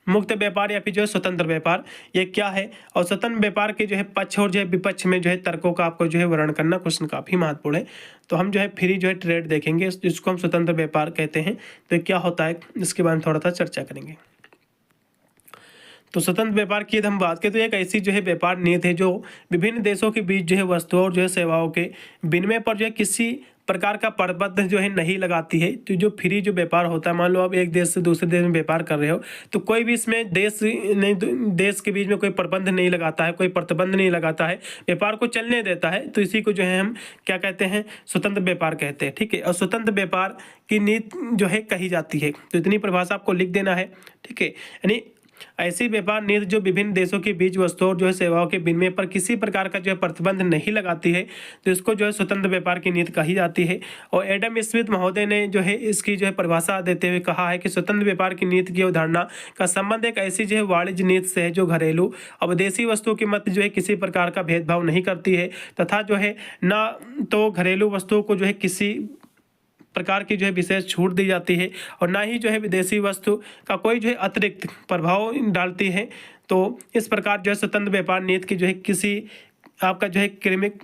Speaker 1: मुक्त व्यापार या फिर जो है स्वतंत्र व्यापार ये क्या है, और स्वतंत्र व्यापार के जो है पक्ष और जो है विपक्ष में जो है तर्कों का आपको जो है वर्णन करना क्वेश्चन काफी महत्वपूर्ण है। तो हम जो है फ्री जो है ट्रेड देखेंगे, जिसको हम स्वतंत्र व्यापार कहते हैं। तो क्या होता है इसके बारे में थोड़ा सा चर्चा करेंगे। तो स्वतंत्र व्यापार की यदि हम बात करें तो एक ऐसी जो है व्यापार नीति है जो विभिन्न देशों के बीच जो है वस्तुओं और जो है सेवाओं के विनिमय पर जो है किसी प्रकार का प्रतिबंध जो है नहीं लगाती है। तो जो फ्री जो व्यापार होता है, मान लो आप एक देश से दूसरे देश में व्यापार कर रहे हो, तो कोई भी इसमें देश के बीच में कोई प्रतिबंध नहीं लगाता है, कोई प्रतिबंध नहीं लगाता है, व्यापार को चलने देता है। तो इसी को जो है हम क्या कहते हैं, स्वतंत्र व्यापार कहते हैं। ठीक है, और स्वतंत्र व्यापार की नीति जो है कही जाती है। तो इतनी परिभाषा आपको लिख देना है। ठीक है, यानी ऐसी व्यापार नीति जो विभिन्न देशों के बीच वस्तुओं और जो है सेवाओं के विनिमय पर किसी प्रकार का जो है प्रतिबंध नहीं लगाती है, तो इसको जो है स्वतंत्र व्यापार की नीति कही जाती है। और एडम स्मिथ महोदय ने जो है इसकी जो है परिभाषा देते हुए कहा है कि स्वतंत्र व्यापार की नीति की अवधारणा का संबंध एक ऐसी जो है वाणिज्य नीति से है जो घरेलू और विदेशी वस्तुओं के मध्य जो है किसी प्रकार का भेदभाव नहीं करती है, तथा जो है ना तो घरेलू वस्तुओं को जो है किसी प्रकार की जो है विशेष छूट दी जाती है और ना ही जो है विदेशी वस्तु का कोई जो है अतिरिक्त प्रभाव डालती है। तो इस प्रकार जो है स्वतंत्र व्यापार नीति की जो है किसी आपका जो है क्रमिक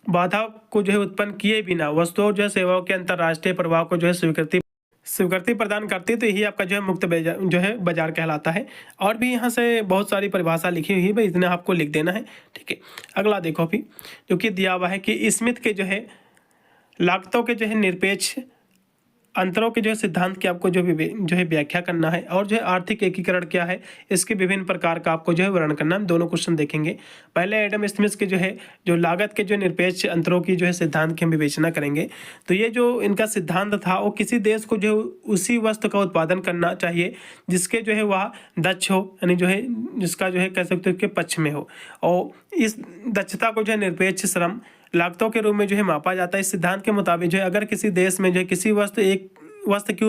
Speaker 1: बाधा को जो है उत्पन्न किए बिना वस्तुओं जो है सेवाओं के अंतर्राष्ट्रीय प्रवाह को जो है स्वीकृति प्रदान करती है। तो यही आपका जो है मुक्त जो है बाजार कहलाता है। और भी यहाँ से बहुत सारी परिभाषा लिखी हुई है, भाई इतना आपको लिख देना है। ठीक है, अगला देखो अभी जो कि दिया हुआ है कि स्मिथ के जो है लागतों के जो है निरपेक्ष अंतरों के जो है सिद्धांत की आपको जो है व्याख्या करना है, और जो है आर्थिक एकीकरण क्या है इसके विभिन्न प्रकार का आपको जो है वर्णन करना है। दोनों क्वेश्चन देखेंगे। पहले एडम स्मिथ के जो है जो लागत के जो निरपेक्ष अंतरों की जो है सिद्धांत की हम विवेचना करेंगे। तो ये जो इनका सिद्धांत था वो किसी देश को जो उसी वस्तु का उत्पादन करना चाहिए जिसके जो है वह दक्ष हो, यानी जो है जिसका जो है कह सकते हो कि पक्ष में हो, और इस दक्षता को जो है निरपेक्ष श्रम लागतों के रूप में जो है मापा जाता है। इस सिद्धांत के मुताबिक जो है अगर किसी देश में जो है किसी वस्तु की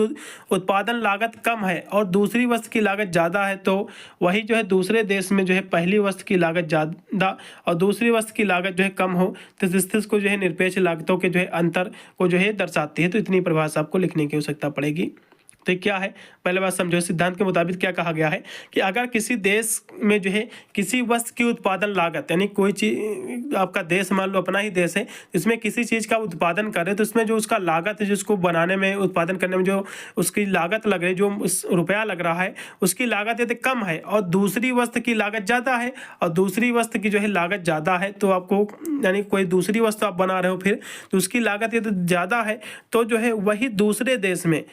Speaker 1: उत्पादन लागत कम है और दूसरी वस्तु की लागत ज़्यादा है, तो वही जो है दूसरे देश में जो है पहली वस्तु की लागत ज़्यादा और दूसरी वस्तु की लागत जो है कम हो, तो इस स्थिति को जो है निरपेक्ष लागतों के जो है अंतर को जो है दर्शाती है। तो इतनी परिभाषा आपको लिखने की आवश्यकता पड़ेगी। तो क्या है, पहले बात समझो। सिद्धांत के मुताबिक क्या कहा गया है कि अगर किसी देश में जो है किसी वस्तु की उत्पादन लागत, यानी कोई चीज आपका देश मान लो अपना ही देश है, इसमें किसी चीज़ का उत्पादन करे तो उसमें जो उसका लागत है, जिसको बनाने में उत्पादन करने में जो उसकी लागत लग रही है, जो रुपया लग रहा है, उसकी लागत यदि कम है और दूसरी वस्तु की लागत ज़्यादा है और दूसरी वस्तु की जो है लागत ज़्यादा है, तो आपको यानी कोई दूसरी वस्तु आप बना रहे हो फिर, तो उसकी लागत यदि ज़्यादा है तो जो है वही दूसरे देश में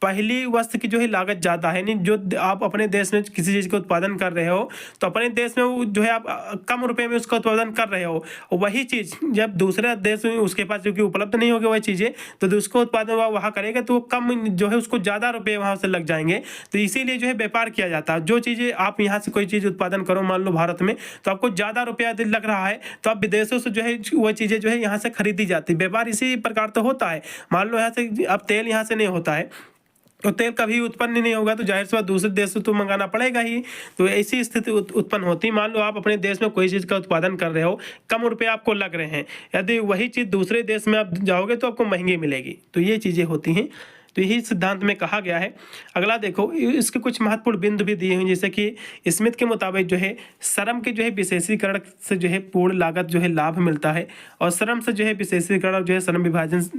Speaker 1: पहली वस्तु की जो है लागत ज़्यादा है। नहीं, जो आप अपने देश में किसी चीज़ का उत्पादन कर रहे हो तो अपने देश में जो है आप कम रुपए में उसका उत्पादन कर रहे हो, वही चीज़ जब दूसरे देश में उसके पास क्योंकि उपलब्ध नहीं होगी वही चीज़ें, तो उसको उत्पादन वहाँ करेगा तो वो कम जो है उसको ज़्यादा रुपये वहाँ से लग जाएंगे। तो इसीलिए जो है व्यापार किया जाता है। जो चीज़ें आप यहाँ से कोई चीज़ उत्पादन करो मान लो भारत में, तो आपको ज़्यादा रुपया लग रहा है, तो आप विदेशों से जो है वह चीज़ें जो है यहाँ से खरीदी जाती है। व्यापार इसी प्रकार तो होता है। मान लो यहाँ से अब तेल यहाँ से नहीं होता है, तो तेल कभी उत्पन्न नहीं होगा, तो जाहिर सी बात दूसरे देश से तो मंगाना पड़ेगा ही। तो ऐसी स्थिति उत्पन्न होती है। मान लो आप अपने देश में कोई चीज़ का उत्पादन कर रहे हो, कम रुपये आपको लग रहे हैं, यदि वही चीज़ दूसरे देश में आप जाओगे तो आपको महंगी मिलेगी। तो ये चीज़ें होती हैं। तो यही सिद्धांत में कहा गया है। अगला देखो, इसके कुछ महत्वपूर्ण बिंदु भी दिए हुए, जैसे कि स्मिथ के मुताबिक जो है श्रम के जो है विशेषीकरण से जो है पूर्ण लागत जो है लाभ मिलता है, और श्रम से जो है विशेषीकरण जो है श्रम विभाजन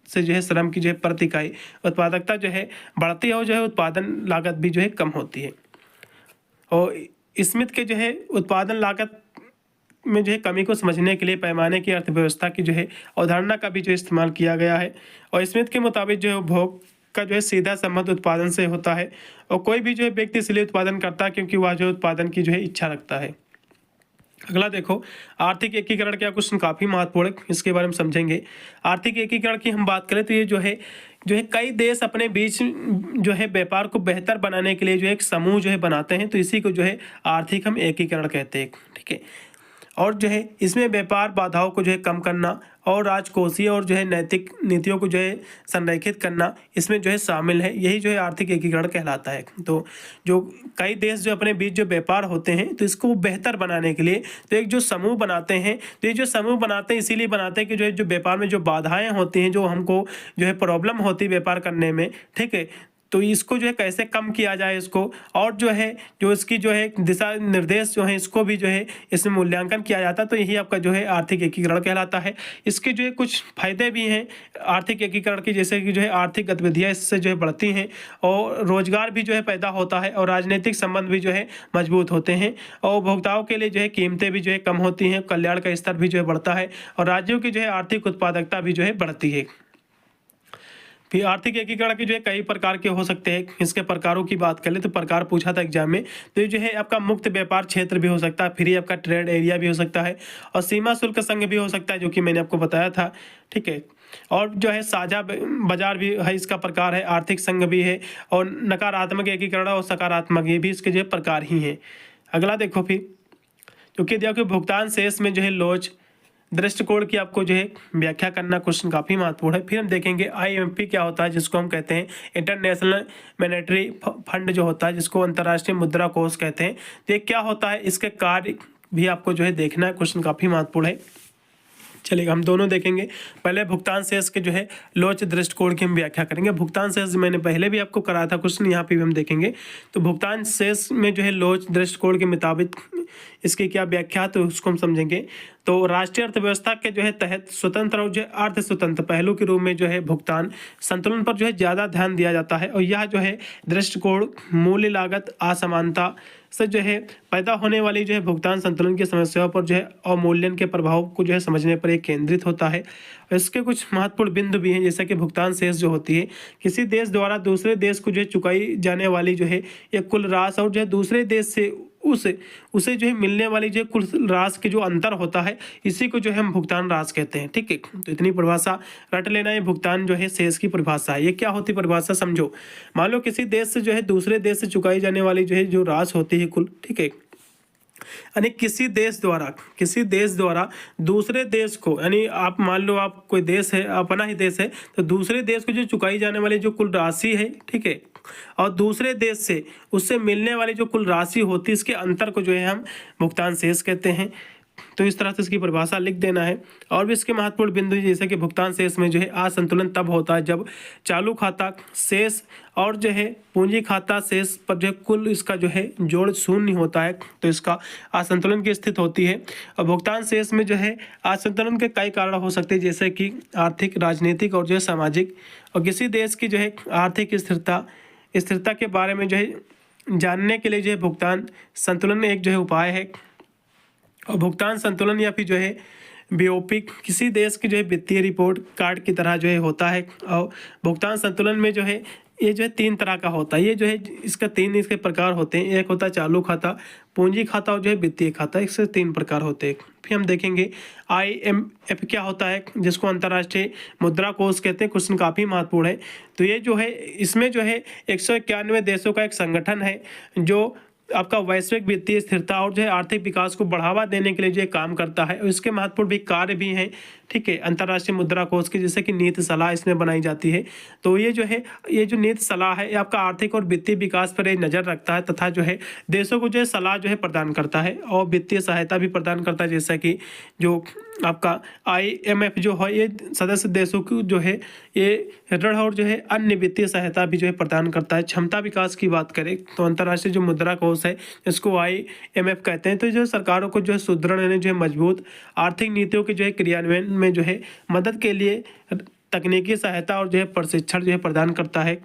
Speaker 1: से जो है श्रम की जो है प्रति इकाई उत्पादकता जो है बढ़ती है और जो है उत्पादन लागत भी जो है कम होती है। और स्मिथ के जो है उत्पादन लागत में जो है कमी को समझने के लिए पैमाने की अर्थव्यवस्था की जो है अवधारणा का भी जो इस्तेमाल किया गया है। और स्मिथ के मुताबिक जो है उपभोग का जो है सीधा संबंध उत्पादन से होता है, और कोई भी जो है व्यक्ति इसलिए उत्पादन करता है क्योंकि वह जो उत्पादन की जो है इच्छा रखता है। अगला देखो, आर्थिक एकीकरण क्या, क्वेश्चन काफ़ी महत्वपूर्ण, इसके बारे में समझेंगे। आर्थिक एकीकरण की हम बात करें तो ये जो है कई देश अपने बीच जो है व्यापार को बेहतर बनाने के लिए जो एक समूह जो है बनाते हैं, तो इसी को जो है आर्थिक हम एकीकरण कहते हैं। ठीक है, और जो है इसमें व्यापार बाधाओं को जो है कम करना और राजकोषीय और जो है नैतिक नीतियों को जो है संरेखित करना इसमें जो है शामिल है। यही जो है आर्थिक एकीकरण कहलाता है। तो जो कई देश जो अपने बीच जो व्यापार होते हैं, तो इसको बेहतर बनाने के लिए तो एक जो समूह बनाते हैं, तो ये जो समूह बनाते हैं इसीलिए बनाते हैं कि जो व्यापार में जो बाधाएं होती हैं, जो हमको जो है प्रॉब्लम होती है व्यापार करने में, ठीक है, तो इसको जो है कैसे कम किया जाए इसको, और जो है जो इसकी जो है दिशा निर्देश जो है इसको भी जो है इसमें मूल्यांकन किया जाता है। तो यही आपका जो है आर्थिक एकीकरण कहलाता है। इसके जो है कुछ फायदे भी हैं आर्थिक एकीकरण की, जैसे कि जो है आर्थिक गतिविधियाँ इससे जो है बढ़ती हैं और रोजगार भी जो है पैदा होता है और राजनीतिक संबंध भी जो है मजबूत होते हैं और उपभोक्ताओं के लिए जो है कीमतें भी जो है कम होती हैं, कल्याण का स्तर भी जो है बढ़ता है और राज्यों की जो है आर्थिक उत्पादकता भी जो है बढ़ती है। फिर आर्थिक एकीकरण के जो है कई प्रकार के हो सकते हैं। इसके प्रकारों की बात करें तो प्रकार पूछा था एग्जाम में, तो ये जो है आपका मुक्त व्यापार क्षेत्र भी हो सकता है, फ्री आपका ट्रेड एरिया भी हो सकता है, और सीमा शुल्क संघ भी हो सकता है, जो कि मैंने आपको बताया था। ठीक है, और जो है साझा बाजार भी है, इसका प्रकार है, आर्थिक संघ भी है, और नकारात्मक एकीकरण और सकारात्मक, ये भी इसके जो है प्रकार ही हैं। अगला देखो फिर, क्योंकि देखो भुगतान शेष में जो है लोच दृष्टिकोण की आपको जो है व्याख्या करना क्वेश्चन काफ़ी महत्वपूर्ण है। फिर हम देखेंगे आईएमएफ क्या होता है, जिसको हम कहते हैं इंटरनेशनल मॉनेटरी फंड जो होता है, जिसको अंतर्राष्ट्रीय मुद्रा कोष कहते हैं। तो ये क्या होता है, इसके कार्य भी आपको जो है देखना है, क्वेश्चन काफ़ी महत्वपूर्ण है। चलिए हम दोनों देखेंगे। पहले भुगतान शेष के जो है लोच दृष्टिकोण की हम व्याख्या करेंगे। भुगतान शेष मैंने पहले भी आपको कराया था क्वेश्चन, यहाँ पे भी हम देखेंगे। तो भुगतान शेष में जो है लोच दृष्टिकोण के मुताबिक इसकी क्या व्याख्या, तो उसको हम समझेंगे। तो राष्ट्रीय अर्थव्यवस्था के जो है तहत स्वतंत्र और जो है अर्ध स्वतंत्र पहलू के रूप में जो है भुगतान संतुलन पर जो है ज़्यादा ध्यान दिया जाता है, और यह जो है दृष्टिकोण मूल्य लागत असमानता से जो है पैदा होने वाली जो है भुगतान संतुलन की समस्याओं पर जो है अवमूल्यन के प्रभाव को जो है समझने पर एक केंद्रित होता है। इसके कुछ महत्वपूर्ण बिंदु भी हैं, जैसे कि भुगतान शेष जो होती है किसी देश द्वारा दूसरे देश को जो है चुकाई जाने वाली जो है एक कुल राशि, और जो है दूसरे देश से उसे जो है मिलने वाली जो कुल राशि के जो अंतर होता है, इसी को जो है हम भुगतान राशि कहते हैं। ठीक है, तो इतनी परिभाषा रट लेना है। भुगतान जो है शेष की परिभाषा है। ये क्या होती है परिभाषा समझो। मान लो किसी देश से जो है दूसरे देश से चुकाई जाने वाली जो है जो राशि होती है कुल, ठीक है, यानी किसी देश द्वारा दूसरे देश को, यानी आप मान लो आप कोई देश है, अपना ही देश है, तो दूसरे देश को जो चुकाई जाने वाली जो कुल राशि है, ठीक है, और दूसरे देश से उससे मिलने वाली जो कुल राशि होती है, इसके अंतर को जो है हम भुगतान शेष कहते हैं। तो इस तरह से इसकी परिभाषा लिख देना है। और भी इसके महत्वपूर्ण बिंदु जैसे कि भुगतान शेष में जो है असंतुलन तब होता है जब चालू खाता शेष और जो है पूंजी खाता शेष पर जो कुल इसका जो है जोड़ शून्य होता है, तो इसका असंतुलन की स्थिति होती है। और भुगतान शेष में जो है असंतुलन के कई कारण हो सकते हैं, जैसे कि आर्थिक, राजनीतिक और जो है सामाजिक, और किसी देश की जो है आर्थिक स्थिरता के बारे में जो है जानने के लिए जो है भुगतान संतुलन एक जो है उपाय है। और भुगतान संतुलन या फिर जो है बीओपी किसी देश की जो है वित्तीय रिपोर्ट कार्ड की तरह जो है होता है। और भुगतान संतुलन में जो है ये जो है 3 तरह का होता है। ये जो है इसका 3 इसके प्रकार होते हैं। एक होता है चालू खाता, पूंजी खाता और जो है वित्तीय खाता, इससे 3 प्रकार होते हैं। फिर हम देखेंगे IMF क्या होता है, जिसको अंतर्राष्ट्रीय मुद्रा कोष कहते हैं। क्वेश्चन काफ़ी महत्वपूर्ण है। तो ये जो है इसमें जो है 191 देशों का एक संगठन है जो आपका वैश्विक वित्तीय स्थिरता और जो है आर्थिक विकास को बढ़ावा देने के लिए जो काम करता है। और इसके महत्वपूर्ण भी कार्य भी हैं, ठीक है, अंतर्राष्ट्रीय मुद्रा कोष की, जैसे कि नीति सलाह इसमें बनाई जाती है। तो ये जो है ये जो नीति सलाह है, ये आपका आर्थिक और वित्तीय विकास पर एक नज़र रखता है, तथा जो है देशों को जो है सलाह जो है प्रदान करता है और वित्तीय सहायता भी प्रदान करता है। जैसा कि जो आपका IMF जो है ये सदस्य देशों को जो है ये ऋण और जो है अन्य वित्तीय सहायता भी जो है प्रदान करता है। क्षमता विकास की बात करें तो अंतर्राष्ट्रीय जो मुद्रा कोष है इसको IMF कहते हैं। तो जो सरकारों को जो है सुदृढ़ यानी जो है मजबूत आर्थिक नीतियों के जो है क्रियान्वयन में जो है मदद के लिए तकनीकी सहायता और जो है प्रशिक्षण जो है प्रदान करता है।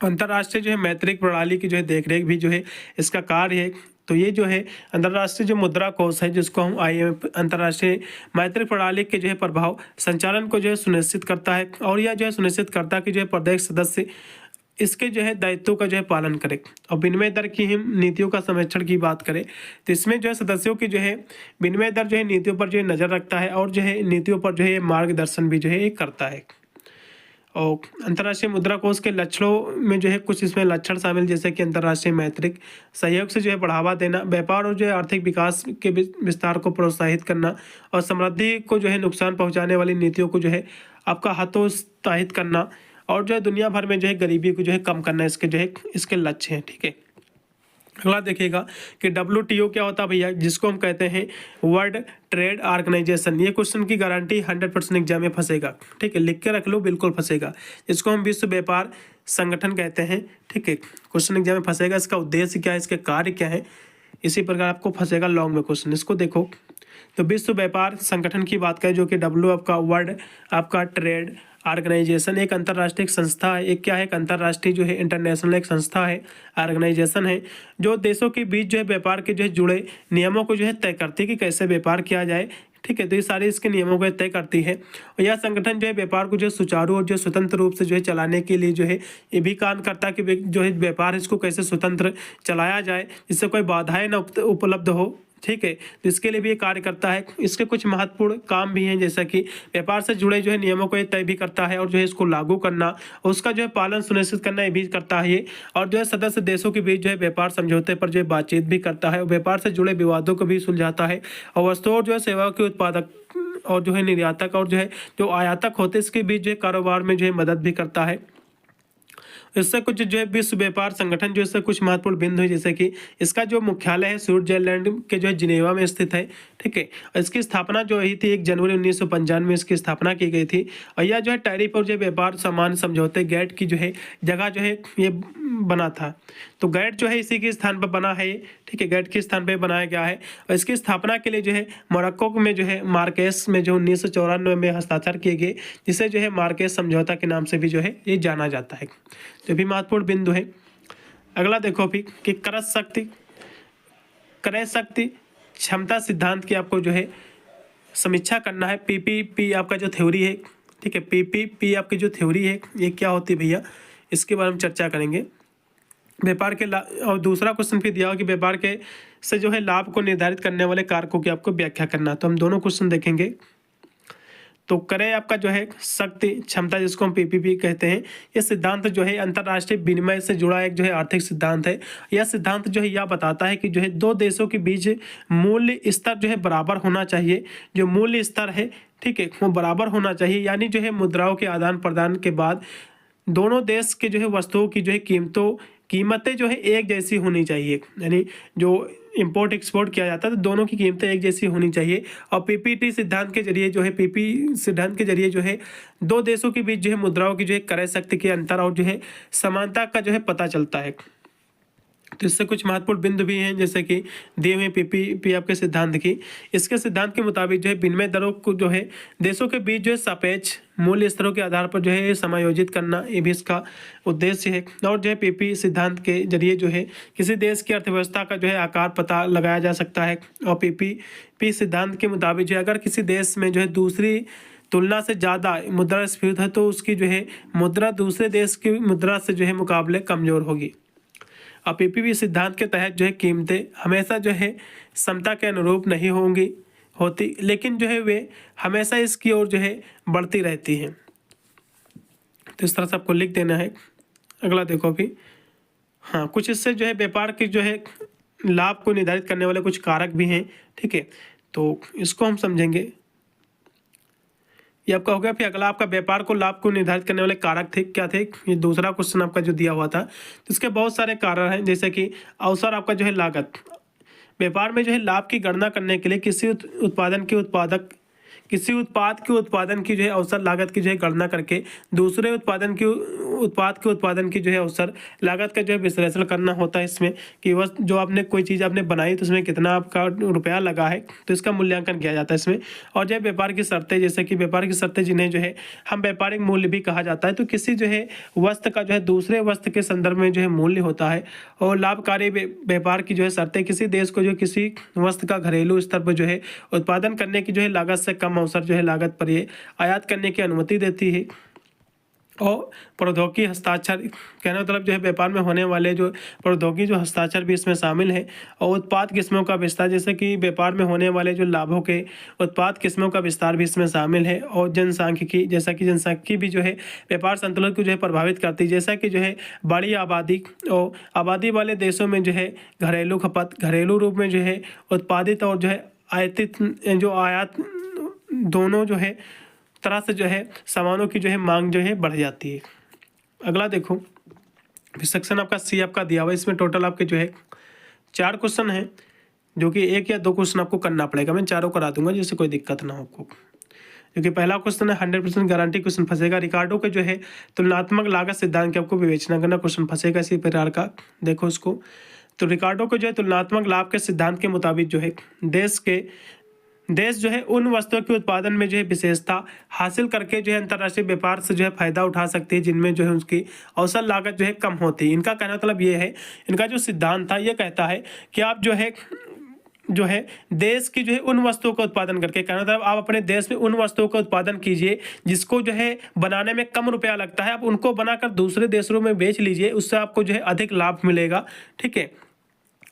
Speaker 1: अंतर्राष्ट्रीय जो है मैत्रिक प्रणाली की जो है देखरेख भी जो है इसका कार्य है। तो ये जो है अंतर्राष्ट्रीय जो मुद्रा कोष है, जिसको हम IMF अंतर्राष्ट्रीय मैत्रिक प्रणाली के जो है प्रभाव संचालन को जो है सुनिश्चित करता है। और यह जो है सुनिश्चित करता है कि जो है प्रत्येक सदस्य इसके जो है दायित्वों का जो है पालन करें। और विनिमय दर की हम नीतियों का संरक्षण की बात करें तो इसमें जो है सदस्यों की जो है विनिमय दर जो है नीतियों पर जो है नज़र रखता है और जो है नीतियों पर जो है मार्गदर्शन भी जो है करता है। और अंतर्राष्ट्रीय मुद्रा कोष के लक्षणों में जो है कुछ इसमें लक्षण शामिल, जैसे कि अंतर्राष्ट्रीय मैत्रिक सहयोग से जो है बढ़ावा देना, व्यापार और जो है आर्थिक विकास के विस्तार को प्रोत्साहित करना, और समृद्धि को जो है नुकसान पहुंचाने वाली नीतियों को जो है आपका हतोत्साहित करना, और जो है दुनिया भर में जो है गरीबी को जो है कम करना, इसके जो है इसके लक्ष्य हैं। ठीक है, अगला देखिएगा कि WTO क्या होता है भैया, जिसको हम कहते हैं वर्ल्ड ट्रेड ऑर्गेनाइजेशन। ये क्वेश्चन की गारंटी 100% एग्जाम में फंसेगा, ठीक है, लिख के रख लो, बिल्कुल फंसेगा। जिसको हम विश्व व्यापार संगठन कहते हैं, ठीक है, क्वेश्चन एग्जाम में फंसेगा। इसका उद्देश्य क्या है, इसके कार्य क्या है, इसी प्रकार आपको फंसेगा लॉन्ग में क्वेश्चन। इसको देखो तो विश्व व्यापार संगठन की बात करें, जो कि W आपका वर्ल्ड आपका ट्रेड ऑर्गेनाइजेशन एक अंतर्राष्ट्रीय संस्था है। एक क्या है, एक अंतर्राष्ट्रीय जो है इंटरनेशनल एक संस्था है, ऑर्गेनाइजेशन है, जो देशों के बीच जो है व्यापार के जो है जुड़े नियमों को जो है तय करती है कि कैसे व्यापार किया जाए, ठीक है। तो ये सारे इसके नियमों को तय करती है और यह संगठन जो है व्यापार को जो सुचारू और जो स्वतंत्र रूप से जो है चलाने के लिए जो है ये भी काम करता है कि जो है व्यापार इसको कैसे स्वतंत्र चलाया जाए, जिससे कोई बाधाएं न उपलब्ध हो। ठीक है। तो इसके लिए भी ये कार्य करता है। इसके कुछ महत्वपूर्ण काम भी हैं, जैसा कि व्यापार से जुड़े जो है नियमों को ये तय भी करता है और जो है इसको लागू करना और उसका जो है पालन सुनिश्चित करना ये भी करता है ये। और जो है सदस्य देशों के बीच जो है व्यापार समझौते पर जो है बातचीत भी करता है और व्यापार से जुड़े विवादों को भी सुलझाता है और वस्तुओं और जो है सेवाओं के उत्पादक और जो है निर्यातक और जो है जो आयातक होते हैं इसके बीच जो है कारोबार में जो है मदद भी करता है। इससे कुछ जो है विश्व व्यापार संगठन जो इससे कुछ महत्वपूर्ण बिंदु है, जैसे कि इसका जो मुख्यालय है स्विट्जरलैंड के जो है जिनेवा में स्थित है। ठीक है। और इसकी स्थापना जो हुई थी 1 जनवरी 1995 में इसकी स्थापना की गई थी और यह जो है टैरिफ और जो व्यापार सामान समझौते गैट की जो है जगह जो है ये बना था। तो गैट जो है इसी के स्थान पर बना है। ठीक है। गैट के स्थान पर बनाया गया है और इसकी स्थापना के लिए जो है मोरक्को में जो है मार्केस में जो 1994 में हस्ताक्षर किए गए, जिसे जो है मार्केस समझौता के नाम से भी जो है ये जाना जाता है। जो भी महत्वपूर्ण बिंदु है। अगला देखो भी कि क्रय शक्ति क्षमता सिद्धांत की आपको जो है समीक्षा करना है। पीपीपी आपका जो थ्योरी है। ठीक है। पीपीपी आपकी जो थ्योरी है ये क्या होती है भैया, इसके बारे में चर्चा करेंगे। व्यापार के और दूसरा क्वेश्चन भी दिया हो कि व्यापार के से जो है लाभ को निर्धारित करने वाले कारकों की आपको व्याख्या करना। तो हम दोनों क्वेश्चन देखेंगे। तो क्रय आपका जो है शक्ति क्षमता जिसको हम पीपीपी कहते हैं, यह सिद्धांत जो है अंतर्राष्ट्रीय विनिमय से जुड़ा एक जो है आर्थिक सिद्धांत है। यह सिद्धांत जो है यह बताता है कि जो है दो देशों के बीच मूल्य स्तर जो है बराबर होना चाहिए। जो मूल्य स्तर है, ठीक है, वो बराबर होना चाहिए, यानी जो है मुद्राओं के आदान प्रदान के बाद दोनों देश के जो है वस्तुओं की जो है कीमतें जो है एक जैसी होनी चाहिए। यानी जो इंपोर्ट एक्सपोर्ट किया जाता है तो दोनों की कीमतें एक जैसी होनी चाहिए। और पीपीटी सिद्धांत के जरिए जो है सिद्धांत के जरिए जो है दो देशों के बीच जो है मुद्राओं की जो है क्रय शक्ति के अंतर और जो है समानता का जो है पता चलता है। तो इससे कुछ महत्वपूर्ण बिंदु भी हैं, जैसे कि दिए हुए पीपीपी आपके सिद्धांत की। इसके सिद्धांत के मुताबिक जो है विनिमय दरों को जो है देशों के बीच जो है सापेक्ष मूल्य स्तरों के आधार पर जो है समायोजित करना, ये भी इसका उद्देश्य है। और जो है पीपी सिद्धांत के जरिए जो है किसी देश की अर्थव्यवस्था का जो है आकार पता लगाया जा सकता है। और पीपीपी सिद्धांत के मुताबिक जो है अगर किसी देश में जो है दूसरी तुलना से ज़्यादा मुद्रास्फीति है तो उसकी जो है मुद्रा दूसरे देश की मुद्रा से जो है मुकाबले कमज़ोर होगी। अब पीपीपी सिद्धांत के तहत जो है कीमतें हमेशा जो है समता के अनुरूप नहीं होती, लेकिन जो है वे हमेशा इसकी ओर जो है बढ़ती रहती हैं। तो इस तरह से आपको लिख देना है। अगला देखो भी, हाँ, कुछ इससे जो है व्यापार की जो है लाभ को निर्धारित करने वाले कुछ कारक भी हैं। ठीक है। तो इसको हम समझेंगे। ये आपका हो गया। फिर अगला आपका व्यापार को लाभ को निर्धारित करने वाले कारक थे, क्या थे? ये दूसरा क्वेश्चन आपका जो दिया हुआ था। तो इसके बहुत सारे कारण हैं, जैसे कि अवसर आपका जो है लागत। व्यापार में जो है लाभ की गणना करने के लिए किसी उत्पाद के उत्पादन की जो है अवसर लागत की जो है गणना करके दूसरे उत्पाद के उत्पादन की जो है अवसर लागत का जो है विश्लेषण करना होता है। इसमें कि वह जो आपने कोई चीज़ आपने बनाई तो उसमें कितना आपका रुपया लगा है, तो इसका मूल्यांकन किया जाता है इसमें। और जो है व्यापार की शर्तें, जैसे कि व्यापार की शर्तें जिन्हें जो है हम व्यापारिक मूल्य भी कहा जाता है। तो किसी जो है वस्तु का जो है दूसरे वस्तु के संदर्भ में जो है मूल्य होता है। और लाभकारी व्यापार की जो है शर्तें किसी देश को जो किसी वस्तु का घरेलू स्तर पर जो है उत्पादन करने की जो है लागत से कम अवसर जो है लागत पर ये आयात करने की अनुमति देती है। और प्रौद्योगिकी हस्ताक्षर, कहने मतलब जो है व्यापार में होने वाले जो प्रौद्योगिकी जो हस्ताक्षर भी इसमें शामिल है। और उत्पाद किस्मों का विस्तार, जैसे कि व्यापार में होने वाले जो लाभों के उत्पाद किस्मों का विस्तार भी इसमें शामिल है। और जनसांख्यिकी, जैसा कि जनसांख्यिकी भी जो है व्यापार संतुलन को जो है प्रभावित करती है। जैसा कि जो है बड़ी आबादी और आबादी वाले देशों में जो है घरेलू खपत, घरेलू रूप में जो है उत्पादित और जो है आयात दोनों जो है तरह से जो है सामानों की जो है मांग जो है बढ़ जाती है। अगला देखो, सेक्शन आपका सी आपका दिया हुआ है। इसमें टोटल आपके जो है 4 क्वेश्चन हैं, जो कि 1 या 2 क्वेश्चन आपको करना पड़ेगा। मैं चारों करा दूंगा जिससे कोई दिक्कत ना हो आपको। क्योंकि पहला क्वेश्चन है 100% गारंटी क्वेश्चन फंसेगा। रिकार्डो के जो है तुलनात्मक लागत सिद्धांत की आपको विवेचना करना क्वेश्चन फंसेगा इसी प्रकार का। देखो इसको, तो रिकार्डो को जो है तुलनात्मक लाभ के सिद्धांत के मुताबिक जो है देश जो है उन वस्तुओं के उत्पादन में जो है विशेषता हासिल करके जो है अंतर्राष्ट्रीय व्यापार से जो है फायदा उठा सकती है, जिनमें जो है उसकी अवसर लागत जो है कम होती है। इनका कहना मतलब ये है, इनका जो सिद्धांत था ये कहता है कि आप जो है जो है देश की जो है उन वस्तुओं का उत्पादन करके, कहना मतलब आप अपने देश में उन वस्तुओं का उत्पादन कीजिए जिसको जो है बनाने में कम रुपया लगता है, आप उनको बनाकर दूसरे देशों में बेच लीजिए, उससे आपको जो है अधिक लाभ मिलेगा। ठीक है।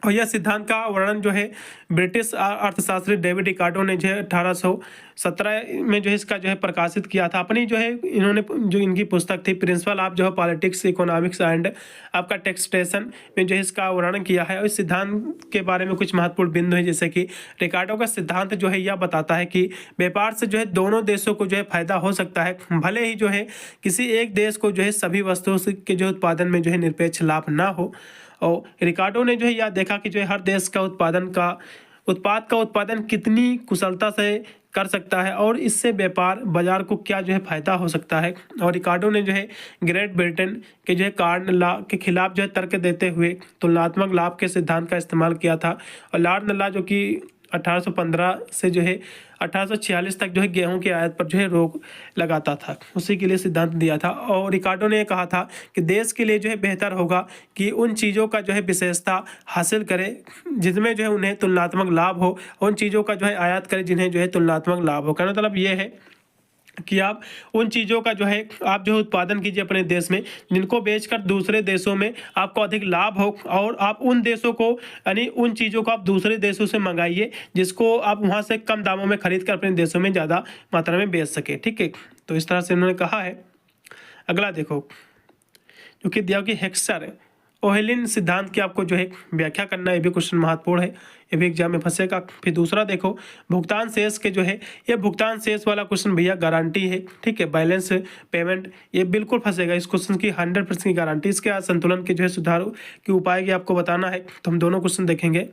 Speaker 1: और यह सिद्धांत का वर्णन जो है ब्रिटिश अर्थशास्त्री डेविड रिकार्डो ने जो है 1817 में जो है इसका जो है प्रकाशित किया था। अपनी जो है इन्होंने जो इनकी पुस्तक थी प्रिंसिपल ऑफ जो है पॉलिटिक्स इकोनॉमिक्स एंड आपका टैक्सेशन में जो है इसका वर्णन किया है। और इस सिद्धांत के बारे में कुछ महत्वपूर्ण बिंदु है, जैसे कि रिकार्डो का सिद्धांत जो है यह बताता है कि व्यापार से जो है दोनों देशों को जो है फायदा हो सकता है, भले ही जो है किसी एक देश को जो है सभी वस्तुओं के जो उत्पादन में जो है निरपेक्ष लाभ ना हो। और रिकार्डो ने जो है यह देखा कि जो है हर देश का उत्पाद का उत्पादन कितनी कुशलता से कर सकता है और इससे व्यापार बाजार को क्या जो है फायदा हो सकता है। और रिकार्डो ने जो है ग्रेट ब्रिटेन के जो है कार्न लॉ के खिलाफ जो है तर्क देते हुए तुलनात्मक लाभ के सिद्धांत का इस्तेमाल किया था। और लॉर्ड लॉ जो कि 1815 से जो है 1846 तक जो है गेहूं की आयात पर जो है रोक लगाता था, उसी के लिए सिद्धांत दिया था। और रिकार्डो ने कहा था कि देश के लिए जो है बेहतर होगा कि उन चीज़ों का जो है विशेषता हासिल करे जिसमें जो है उन्हें तुलनात्मक लाभ हो, उन चीज़ों का जो है आयात करे जिन्हें जो है तुलनात्मक लाभ हो। कहने मतलब ये है कि आप उन चीज़ों का जो है आप जो है उत्पादन कीजिए अपने देश में जिनको बेचकर दूसरे देशों में आपको अधिक लाभ हो, और आप उन देशों को यानी उन चीज़ों को आप दूसरे देशों से मंगाइए जिसको आप वहाँ से कम दामों में खरीद कर अपने देशों में ज़्यादा मात्रा में बेच सके। ठीक है, तो इस तरह से उन्होंने कहा है। अगला देखो जो कि दिया कि हेक्सर ओहेलिन सिद्धांत की आपको जो है व्याख्या करना, ये भी क्वेश्चन महत्वपूर्ण है, ये भी एग्जाम में फंसेगा। फिर दूसरा देखो भुगतान शेष के जो है, ये भुगतान शेष वाला क्वेश्चन भैया गारंटी है। ठीक है, बैलेंस पेमेंट ये बिल्कुल फंसेगा, इस क्वेश्चन की 100% की गारंटी। इसके संतुलन के जो है सुधार के उपाय की आपको बताना है, तो हम दोनों क्वेश्चन देखेंगे।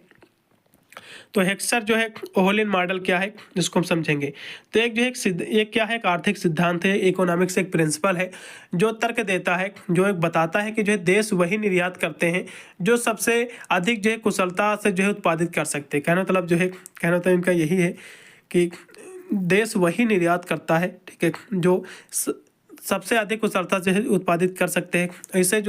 Speaker 1: तो हेक्सर जो है ओहोलिन मॉडल क्या है जिसको हम समझेंगे। तो एक जो है एक क्या है, एक आर्थिक सिद्धांत है, इकोनॉमिक्स एक प्रिंसिपल है जो तर्क देता है, जो एक बताता है कि जो है देश वही निर्यात करते हैं जो सबसे अधिक जो है कुशलता से जो है उत्पादित कर सकते हैं। कहना मतलब जो है कहना तो इनका यही है कि देश वही निर्यात करता है, ठीक है, जो सबसे अधिक कुशलता से उत्पादित कर सकते हैं। इसे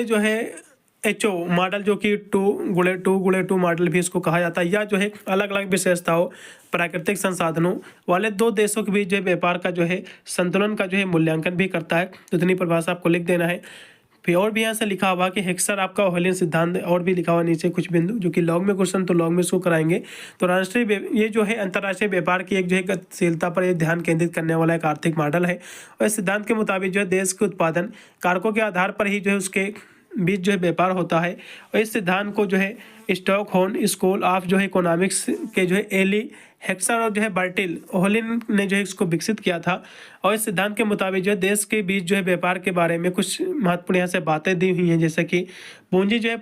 Speaker 1: जो है HO मॉडल जो कि 2x2 मॉडल भी इसको कहा जाता है। यह जो है अलग अलग विशेषताओं प्राकृतिक संसाधनों वाले दो देशों के बीच जो है व्यापार का जो है संतुलन का जो है मूल्यांकन भी करता है। तो इतनी परिभाषा आपको लिख देना है। फिर और भी यहाँ से लिखा हुआ कि हेक्सर आपका ओहेलिन सिद्धांत, और भी लिखा हुआ नीचे कुछ बिंदु जो कि लॉग में क्वेश्चन, तो लॉग में इसको कराएंगे। तो राष्ट्रीय ये जो है अंतर्राष्ट्रीय व्यापार की एक जो है गतिशीलता पर ध्यान केंद्रित करने वाला एक आर्थिक मॉडल है। और इस सिद्धांत के मुताबिक जो है देश के उत्पादन कारकों के आधार पर ही जो है उसके बीच जो है व्यापार होता है। और इस सिद्धांत को जो है स्टॉकहोम स्कूल ऑफ जो है इकोनॉमिक्स के जो है एली हेक्सर और जो है बर्टिल ओहोलिन ने जो है इसको विकसित किया था। और इस सिद्धांत के मुताबिक जो है देश के बीच जो है व्यापार के बारे में कुछ महत्वपूर्ण यहाँ से बातें दी हुई हैं, जैसे कि पूंजी जो है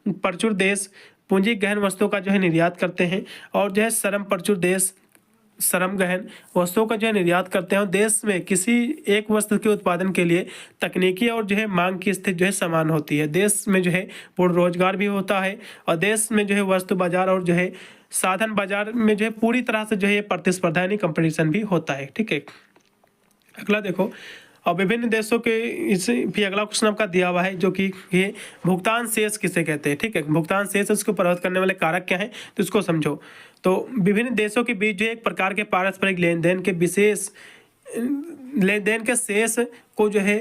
Speaker 1: प्रचुर देश पूंजी गहन वस्तुओं का जो है निर्यात करते हैं, और जो है श्रम प्रचुर देश श्रम गहन वस्तुओं का जो है निर्यात करते हैं। और देश में किसी एक वस्तु के उत्पादन के लिए तकनीकी और जो है मांग की स्थिति जो है समान होती है। देश में जो है पूर्ण रोजगार भी होता है, और देश में जो है वस्तु बाजार और जो है साधन बाजार में जो है पूरी तरह से जो है प्रतिस्पर्धा यानी कंपटीशन भी होता है। ठीक है, अगला देखो और विभिन्न देशों के इस भी अगला क्वेश्चन आपका दिया हुआ है जो कि ये भुगतान शेष किसे कहते हैं। ठीक है, भुगतान शेष उसको प्रभावित करने वाले कारक क्या हैं तो इसको समझो। तो विभिन्न देशों के बीच जो एक प्रकार के पारस्परिक लेन देन के शेष को जो है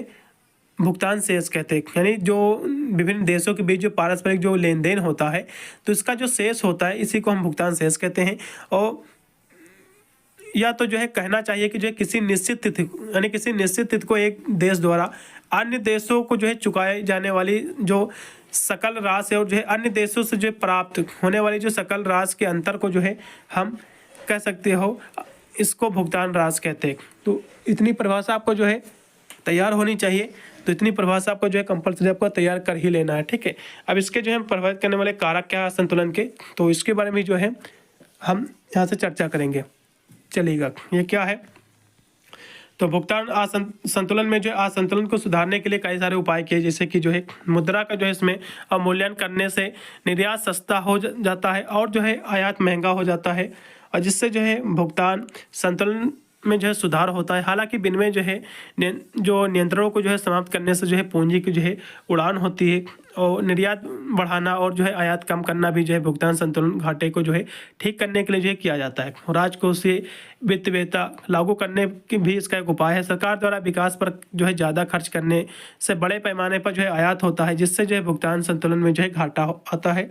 Speaker 1: भुगतान शेष कहते हैं। यानी जो विभिन्न देशों के बीच जो पारस्परिक जो लेन देन होता है तो इसका जो शेष होता है इसी को हम भुगतान शेष कहते हैं। और या तो जो है कहना चाहिए कि जो है किसी निश्चित तिथि यानी किसी निश्चित तिथि को एक देश द्वारा अन्य देशों को जो है चुकाए जाने वाली जो सकल राशि और जो है अन्य देशों से जो प्राप्त होने वाली जो सकल राशि के अंतर को जो है हम कह सकते हो इसको भुगतान राशि कहते हैं। तो इतनी परिभाषा आपको जो है तैयार होनी चाहिए। तो इतनी परिभाषा आपको जो है कंपल्सरी आपको तैयार कर ही लेना है। ठीक है, अब इसके जो है प्रभावित करने वाले कारक क्या है संतुलन के, तो इसके बारे में जो है हम यहाँ से चर्चा करेंगे। चलेगा, ये क्या है तो भुगतान संतुलन में जो है असंतुलन को सुधारने के लिए कई सारे उपाय किए, जैसे कि जो है मुद्रा का जो है इसमें अवमूल्यन करने से निर्यात सस्ता हो जाता है और जो है आयात महंगा हो जाता है, और जिससे जो है भुगतान संतुलन में जो है सुधार होता है। हालांकि विनिमय जो है जो नियंत्रणों को जो है समाप्त करने से जो है पूंजी की जो है उड़ान होती है, और निर्यात बढ़ाना और जो है आयात कम करना भी जो है भुगतान संतुलन घाटे को जो है ठीक करने के लिए जो है किया जाता है। राजकोषीय वित्त व्यवस्था लागू करने की भी इसका एक उपाय है। सरकार द्वारा विकास पर जो है ज़्यादा खर्च करने से बड़े पैमाने पर जो है आयात होता है, जिससे जो है भुगतान संतुलन में जो है घाटा आता है।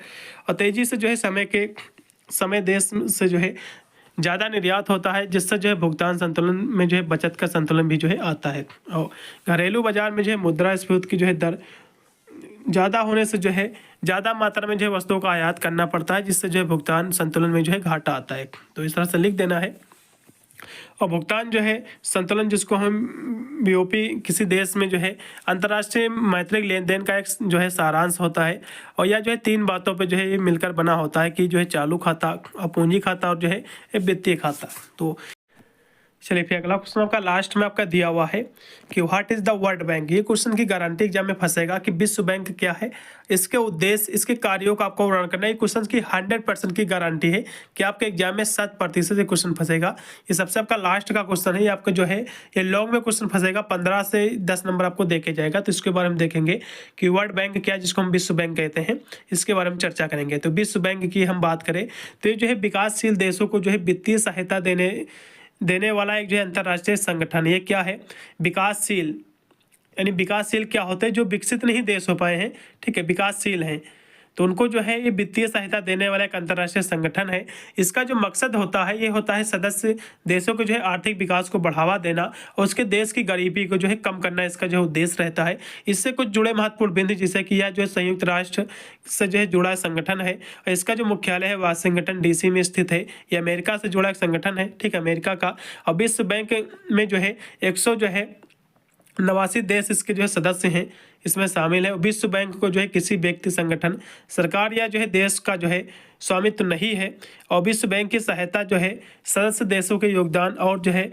Speaker 1: और तेजी से जो है समय देश से जो है ज़्यादा निर्यात होता है, जिससे जो है भुगतान संतुलन में जो है बचत का संतुलन भी जो है आता है। और घरेलू बाजार में जो है मुद्रास्फीति की जो है दर ज़्यादा होने से जो है ज़्यादा मात्रा में जो है वस्तुओं का आयात करना पड़ता है, जिससे जो है भुगतान संतुलन में जो है घाटा आता है। तो इस तरह से लिख देना है। और भुगतान जो है संतुलन, जिसको हम बीओपी किसी देश में जो है अंतर्राष्ट्रीय मैत्रिक लेन देन का एक जो है सारांश होता है। और यह जो है 3 बातों पे जो है ये मिलकर बना होता है कि जो है चालू खाता और पूंजी खाता और जो है वित्तीय खाता। तो चलिए फिर अगला क्वेश्चन आपका लास्ट में आपका दिया हुआ है कि what is the world bank. ये क्वेश्चन की गारंटी एग्जाम में फंसेगा कि विश्व बैंक क्या है, इसके उद्देश्य, इसके कार्यों का आपको वर्णन करना है। ये क्वेश्चन की 100% की गारंटी है कि आपके एग्जाम में 7% ये क्वेश्चन फंसेगा। ये सबसे आपका लास्ट का क्वेश्चन है। ये आपका जो है ये लॉन्ग में क्वेश्चन फंसेगा, 15 से 10 नंबर आपको देके जाएगा। तो इसके बारे में देखेंगे कि वर्ल्ड बैंक क्या है, जिसको हम विश्व बैंक कहते हैं, इसके बारे में चर्चा करेंगे। तो विश्व बैंक की हम बात करें तो ये जो है विकासशील देशों को जो है वित्तीय सहायता देने वाला एक जो है अंतर्राष्ट्रीय संगठन। ये क्या है, विकासशील, यानी विकासशील क्या होते हैं, जो विकसित नहीं देश हो पाए हैं, ठीक है, विकासशील हैं, तो उनको जो है ये वित्तीय सहायता देने वाला एक अंतर्राष्ट्रीय संगठन है। इसका जो मकसद होता है ये होता है सदस्य देशों को जो है आर्थिक विकास को बढ़ावा देना और उसके देश की गरीबी को जो है कम करना, इसका जो उद्देश्य रहता है। इससे कुछ जुड़े महत्वपूर्ण बिंदु, जैसे कि यह जो है संयुक्त राष्ट्र से जो है जुड़ा संगठन है और इसका जो मुख्यालय है वाशिंगटन DC में स्थित है। यह अमेरिका से जुड़ा एक संगठन है, ठीक है, अमेरिका का। और विश्व बैंक में जो है 189 देश इसके जो है सदस्य हैं, इसमें शामिल है। विश्व बैंक को जो है किसी व्यक्ति, संगठन, सरकार या जो है देश का जो है स्वामित्व नहीं है। और विश्व बैंक की सहायता जो है सदस्य देशों के योगदान और जो है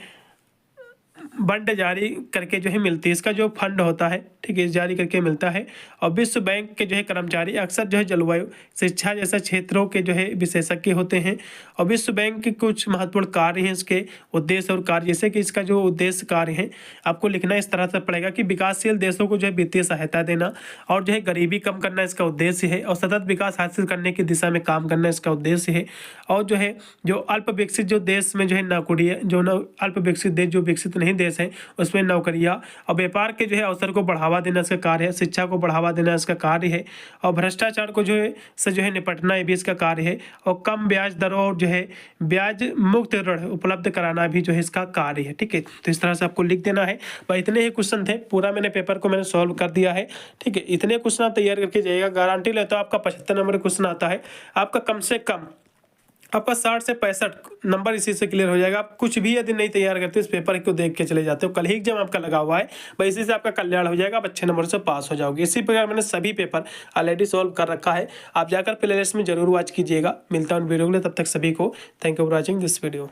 Speaker 1: बंड जारी करके जो है मिलती है। इसका जो फंड होता है, ठीक है, जारी करके मिलता है। और विश्व बैंक के जो है कर्मचारी अक्सर जो है जलवायु, शिक्षा जैसे क्षेत्रों के जो है विशेषज्ञ होते हैं। और विश्व बैंक के कुछ महत्वपूर्ण कार्य हैं, इसके उद्देश्य और कार्य, जैसे कि इसका जो उद्देश्य कार्य है आपको लिखना इस तरह से पड़ेगा कि विकासशील देशों को जो है वित्तीय सहायता देना और जो है गरीबी कम करना इसका उद्देश्य है। और सतत विकास हासिल करने की दिशा में काम करना इसका उद्देश्य है। और जो है जो अल्प विकसित जो देश में जो है नौकरियाँ, जो अल्प विकसित देश, जो विकसित नहीं देश है, उसमें नौकरियाँ और व्यापार के जो है अवसर को बढ़ावा देना इसका कार्य है। शिक्षा को बढ़ावा देना इसका कार्य है। और भ्रष्टाचार को जो है से जो है निपटना, ये भी इसका कार्य है। और कम ब्याज दरों और जो है ब्याज मुक्त ऋण उपलब्ध कराना भी जो है इसका कार्य है, ठीक है। तो इस तरह से आपको लिख देना है। भाई इतने ही क्वेश्चन थे, पूरा मैंने पेपर को मैंने सॉल्व कर दिया है, ठीक है। इतने क्वेश्चन आप तैयार करके जाइएगा, गारंटी लेता हूँ आपका 75 नंबर क्वेश्चन आता है। आपका कम से कम आपका 60 से 65 नंबर इसी से क्लियर हो जाएगा। आप कुछ भी यदि नहीं तैयार करते, इस पेपर को देख के चले जाते हो, कल ही एग्जाम आपका लगा हुआ है, भाई इसी से आपका कल्याण हो जाएगा, आप अच्छे नंबर से पास हो जाओगे। इसी प्रकार मैंने सभी पेपर ऑलरेडी सॉल्व कर रखा है, आप जाकर प्लेलिस्ट में जरूर वॉच कीजिएगा। मिलता हूँ वीडियो में, तब तक सभी को thank you for watching this video.